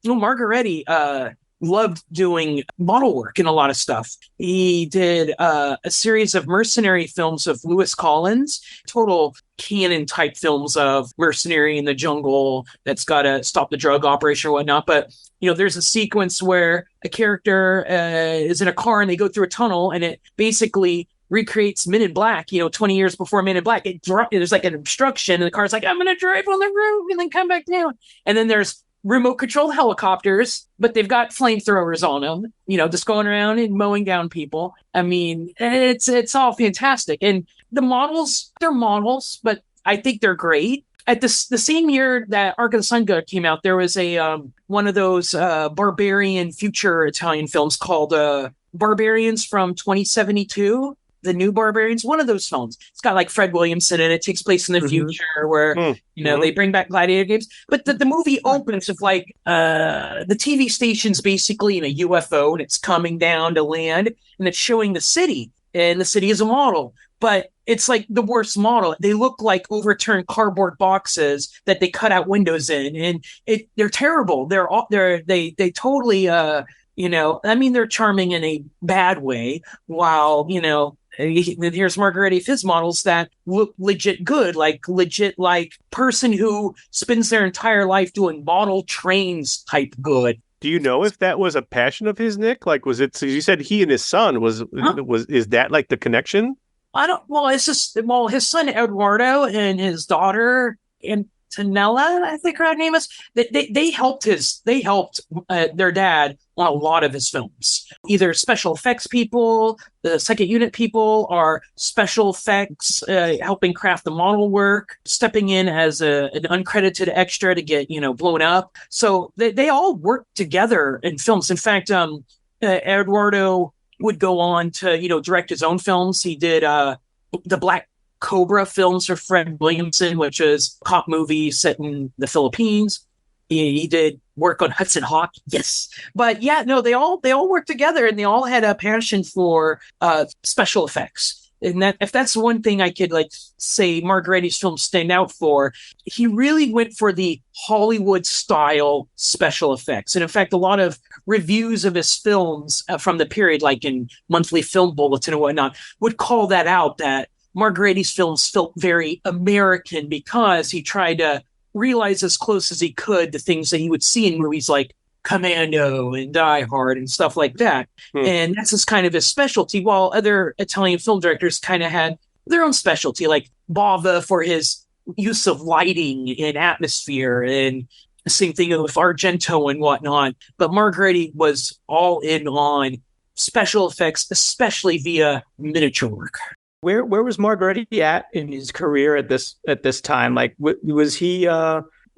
Margheriti loved doing model work in a lot of stuff. He did a series of mercenary films of Lewis Collins, total canon type films of mercenary in the jungle that's got to stop the drug operation or whatnot. But, there's a sequence where a character is in a car and they go through a tunnel, and it basically recreates Men in Black, 20 years before Men in Black. There's like an obstruction and the car's like, I'm going to drive on the roof and then come back down. And then there's remote controlled helicopters, but they've got flamethrowers on them, just going around and mowing down people. I mean, it's all fantastic. And the models, they're models, but I think they're great. At the same year that Ark of the Sun God came out, there was a one of those barbarian future Italian films called Barbarians from 2072. The New Barbarians, one of those films. It's got like Fred Williamson in it. It takes place in the future where, they bring back gladiator games. But the movie opens with like the TV station's basically in a UFO and it's coming down to land and it's showing the city, and the city is a model. But it's like the worst model. They look like overturned cardboard boxes that they cut out windows in, and they're terrible. They totally they're charming in a bad way, while here's Margheriti, his models that look legit good, like person who spends their entire life doing model trains type good. Do you know if that was a passion of his, Nick? Like, was it? So you said he and his son is that like the connection? It's just, his son Eduardo and his daughter Antonella, I think her name is, they helped their dad on a lot of his films. Either special effects people, the second unit people, or special effects, helping craft the model work, stepping in as an uncredited extra to get, blown up. So they all worked together in films. In fact, Eduardo would go on to, direct his own films. He did the Black Cobra films for Fred Williamson, which is a cop movie set in the Philippines. He did work on Hudson Hawk. Yes. But yeah, no, they all worked together, and they all had a passion for special effects. And that, if that's one thing I could say Margheriti's films stand out for, he really went for the Hollywood style special effects. And in fact, a lot of reviews of his films from the period, like in Monthly Film Bulletin and whatnot, would call that out, that Margheriti's films felt very American because he tried to realize as close as he could the things that he would see in movies like Commando and Die Hard and stuff like that. And that's his specialty, while other Italian film directors kind of had their own specialty, like Bava for his use of lighting and atmosphere, and the same thing with Argento and whatnot. But Margheriti was all in on special effects, especially via miniature work. Where was Margheriti at in his career at this time? Like, was he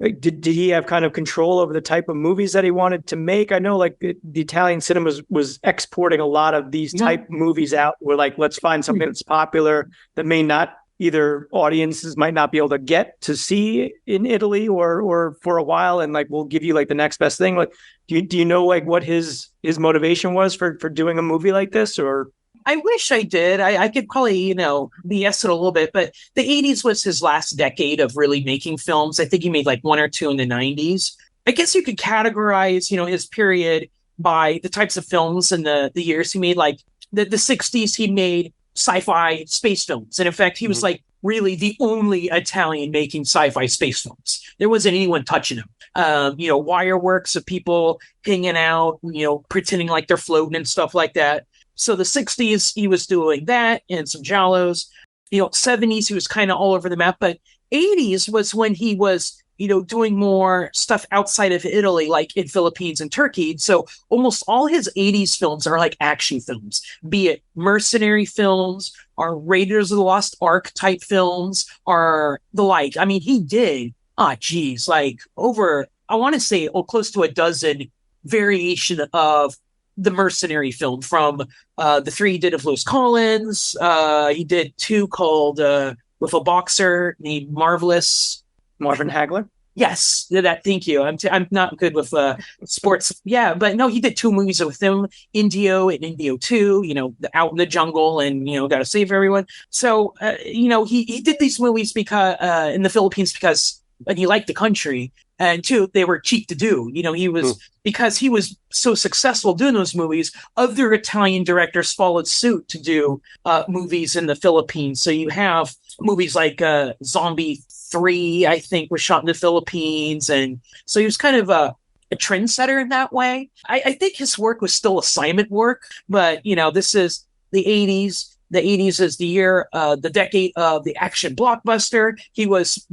did he have kind of control over the type of movies that he wanted to make? I know the Italian cinema was exporting a lot of these type movies out. We're like, let's find something that's popular that may not, either audiences might not be able to get to see in Italy or for a while, and we'll give you the next best thing. Do you know what his motivation was for doing a movie like this? Or I wish I did. I could probably, BS it a little bit, but the 80s was his last decade of really making films. I think he made one or two in the 90s. I guess you could categorize, his period by the types of films and the years he made. Like the 60s, he made sci-fi space films. And in fact, he was really the only Italian making sci-fi space films. There wasn't anyone touching him. Wire works of people hanging out, pretending like they're floating and stuff like that. So the 60s, he was doing that and some giallos. 70s, he was kind of all over the map. But 80s was when he was, doing more stuff outside of Italy, like in Philippines and Turkey. So almost all his 80s films are action films, be it mercenary films or Raiders of the Lost Ark type films or the like. I mean, he did, over, I want to say, close to a dozen variation of the mercenary film, from the three he did of Lewis Collins. He did two called with a boxer named Marvin Hagler. Yes, that. Thank you. I'm not good with sports. Yeah, but no, he did two movies with him, Indio and Indio 2. Out in the jungle and got to save everyone. So he did these movies because in the Philippines because he liked the country. And two, they were cheap to do. Because he was so successful doing those movies, other Italian directors followed suit to do movies in the Philippines. So you have movies like Zombie 3, I think, was shot in the Philippines. And so he was kind of a trendsetter in that way. I think his work was still assignment work, but, this is the 80s. The 80s is the year, the decade of the action blockbuster. He was,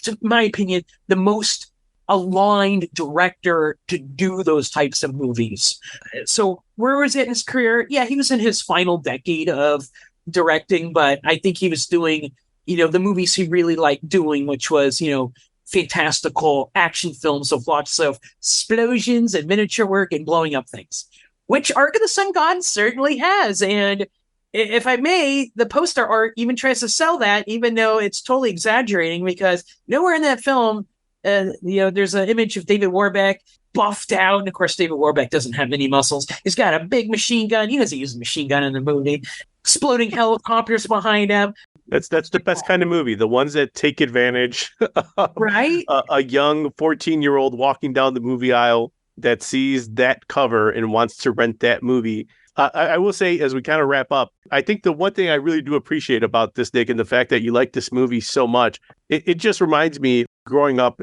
in my opinion, the most aligned director to do those types of movies. So where was it in his career? Yeah, he was in his final decade of directing, but I think he was doing, the movies he really liked doing, which was, fantastical action films with lots of explosions and miniature work and blowing up things, which Ark of the Sun God certainly has. And if I may, the poster art even tries to sell that, even though it's totally exaggerating, because nowhere in that film there's an image of David Warbeck buffed out. And of course, David Warbeck doesn't have any muscles. He's got a big machine gun. He doesn't use a machine gun in the movie. Exploding helicopters behind him. That's the best kind of movie. The ones that take advantage of right? A young 14-year-old walking down the movie aisle that sees that cover and wants to rent that movie. I will say, as we kind of wrap up, I think the one thing I really do appreciate about this, Nick, and the fact that you like this movie so much, it just reminds me growing up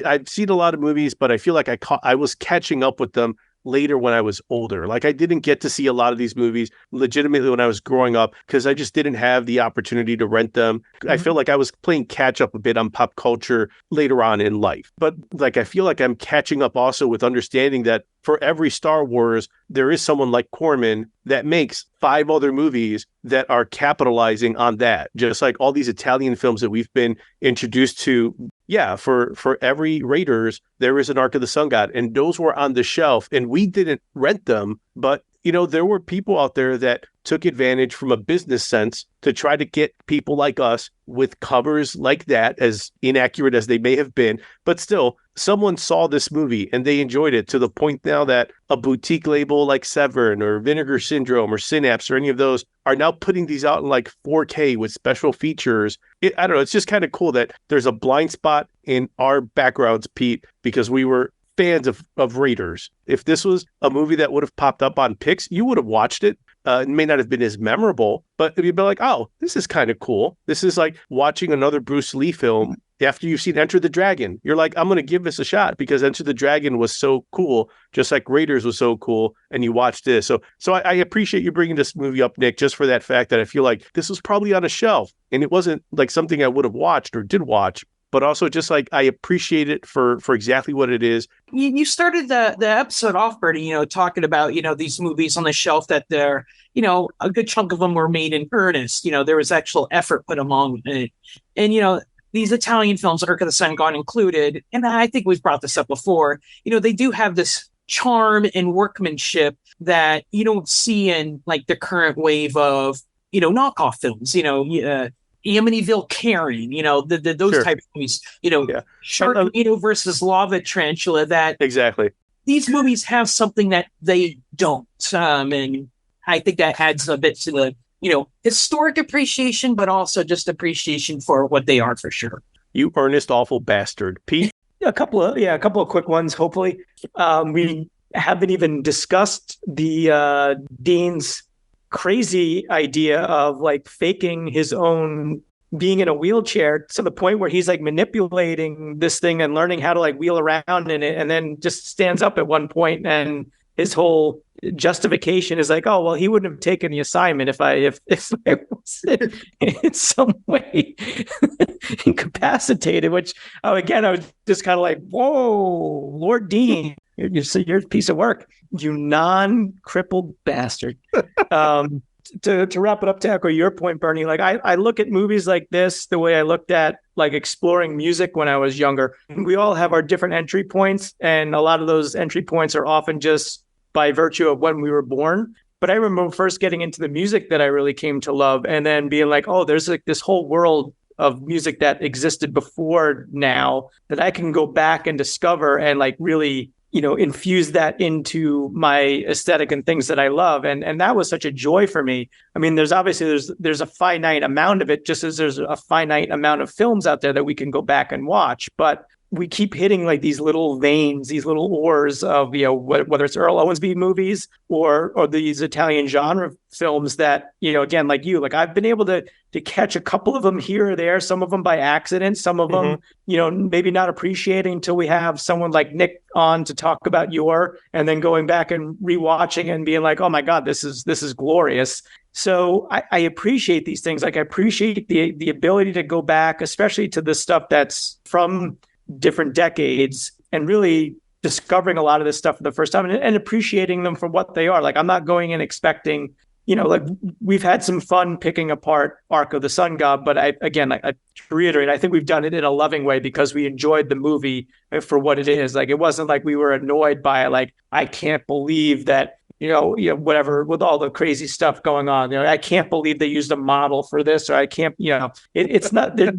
I've seen a lot of movies, but I feel like I was catching up with them later when I was older. Like I didn't get to see a lot of these movies legitimately when I was growing up because I just didn't have the opportunity to rent them. I feel like I was playing catch up a bit on pop culture later on in life. But like I feel like I'm catching up also with understanding that for every Star Wars, there is someone like Corman that makes 5 other movies that are capitalizing on that. Just like all these Italian films that we've been introduced to. Yeah, for every Raiders, there is an Ark of the Sun God. And those were on the shelf and we didn't rent them. But, you know, there were people out there that took advantage from a business sense to try to get people like us with covers like that, as inaccurate as they may have been. But still, someone saw this movie and they enjoyed it to the point now that a boutique label like Severn or Vinegar Syndrome or Synapse or any of those are now putting these out in like 4K with special features. I don't know. It's just kind of cool that there's a blind spot in our backgrounds, Pete, because we were fans of Raiders. If this was a movie that would have popped up on Pix, you would have watched it. It may not have been as memorable, but you'd be like, oh, this is kind of cool. This is like watching another Bruce Lee film after you've seen Enter the Dragon. You're like, I'm going to give this a shot because Enter the Dragon was so cool, just like Raiders was so cool, and you watched this. So I appreciate you bringing this movie up, Nick, just for that fact that I feel like this was probably on a shelf, and it wasn't like something I would have watched or did watch, but also just like I appreciate it for exactly what it is. You started the episode off, Bertie, talking about, these movies on the shelf that they're, a good chunk of them were made in earnest. There was actual effort put along with it. And, these Italian films, Ark of the Sun God included, and I think we've brought this up before, they do have this charm and workmanship that you don't see in like the current wave of, knockoff films, Amityville Karen, those Sure. type of movies, Sharknado versus Lava Tarantula, that Exactly. these movies have something that they don't. And I think that adds a bit to the, historic appreciation, but also just appreciation for what they are for sure. You earnest, awful bastard. Pete? A couple of quick ones, hopefully. We haven't even discussed the Dean's crazy idea of like faking his own being in a wheelchair to the point where he's like manipulating this thing and learning how to like wheel around in it, and then just stands up at one point and his whole justification is like, oh well, he wouldn't have taken the assignment if I was in some way incapacitated, which again I was just kind of like, whoa, Lord Dean, you're a piece of work, you non-crippled bastard. To wrap it up, to echo your point, Bernie, like I look at movies like this the way I looked at like exploring music when I was younger. We all have our different entry points, and a lot of those entry points are often just by virtue of when we were born. But I remember first getting into the music that I really came to love, and then being like, oh, there's like this whole world of music that existed before now that I can go back and discover and like really, infuse that into my aesthetic and things that I love. And that was such a joy for me. I mean, there's a finite amount of it, just as there's a finite amount of films out there that we can go back and watch. But we keep hitting like these little veins, these little ores of, whether it's Earl Owensby movies or these Italian genre films that, again, like I've been able to catch a couple of them here or there, some of them by accident, some of them, maybe not appreciating until we have someone like Nick on to talk about and then going back and rewatching and being like, oh my God, this is glorious. So I appreciate these things. Like I appreciate the ability to go back, especially to the stuff that's from different decades, and really discovering a lot of this stuff for the first time and appreciating them for what they are. Like I'm not going in expecting, like we've had some fun picking apart Ark of the Sun God, but I reiterate, I think we've done it in a loving way because we enjoyed the movie for what it is. Like it wasn't like we were annoyed by it. Like I can't believe that, whatever, with all the crazy stuff going on, I can't believe they used a model for this, or I can't, it's not there,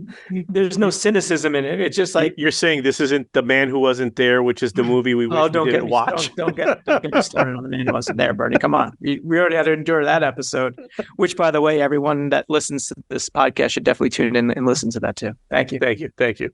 there's no cynicism in it. It's just like, you're saying this isn't The Man Who Wasn't There, which is the movie we didn't watch. Don't get me started on The Man Who Wasn't There, Bernie. Come on. We already had to endure that episode, which, by the way, everyone that listens to this podcast should definitely tune in and listen to that too. Thank you.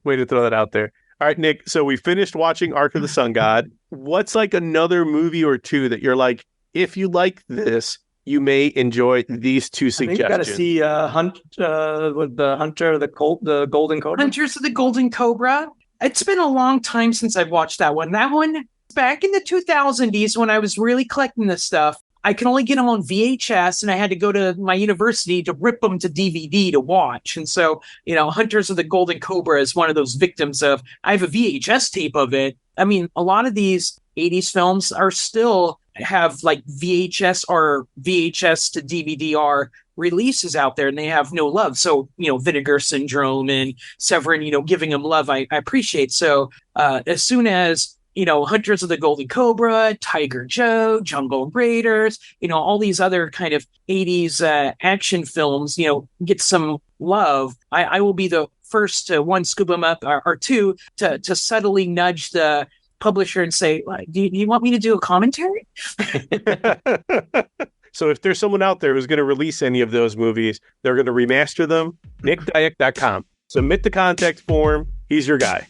Way to throw that out there. All right, Nick. So we finished watching Ark of the Sun God. What's like another movie or two that you're like, if you like this, you may enjoy these two suggestions? You got to see with the Hunter, the Golden Cobra. Hunters of the Golden Cobra. It's been a long time since I've watched that one. That one Back in the 2000s, when I was really collecting this stuff, I could only get them on VHS, and I had to go to my university to rip them to DVD to watch. And so, Hunters of the Golden Cobra is one of those victims of, I have a VHS tape of it. I mean, a lot of these 80s films are still have like VHS or VHS to DVD-R releases out there, and they have no love. So, Vinegar Syndrome and Severin, giving them love, I appreciate. So as soon as Hunters of the Golden Cobra, Tiger Joe, Jungle Raiders, all these other kind of 80s action films, get some love, I will be the first to, one, scoop them up, or two, to subtly nudge the publisher and say, do you want me to do a commentary? So if there's someone out there who's going to release any of those movies, they're going to remaster them, nickdiak.com. Submit the contact form. He's your guy.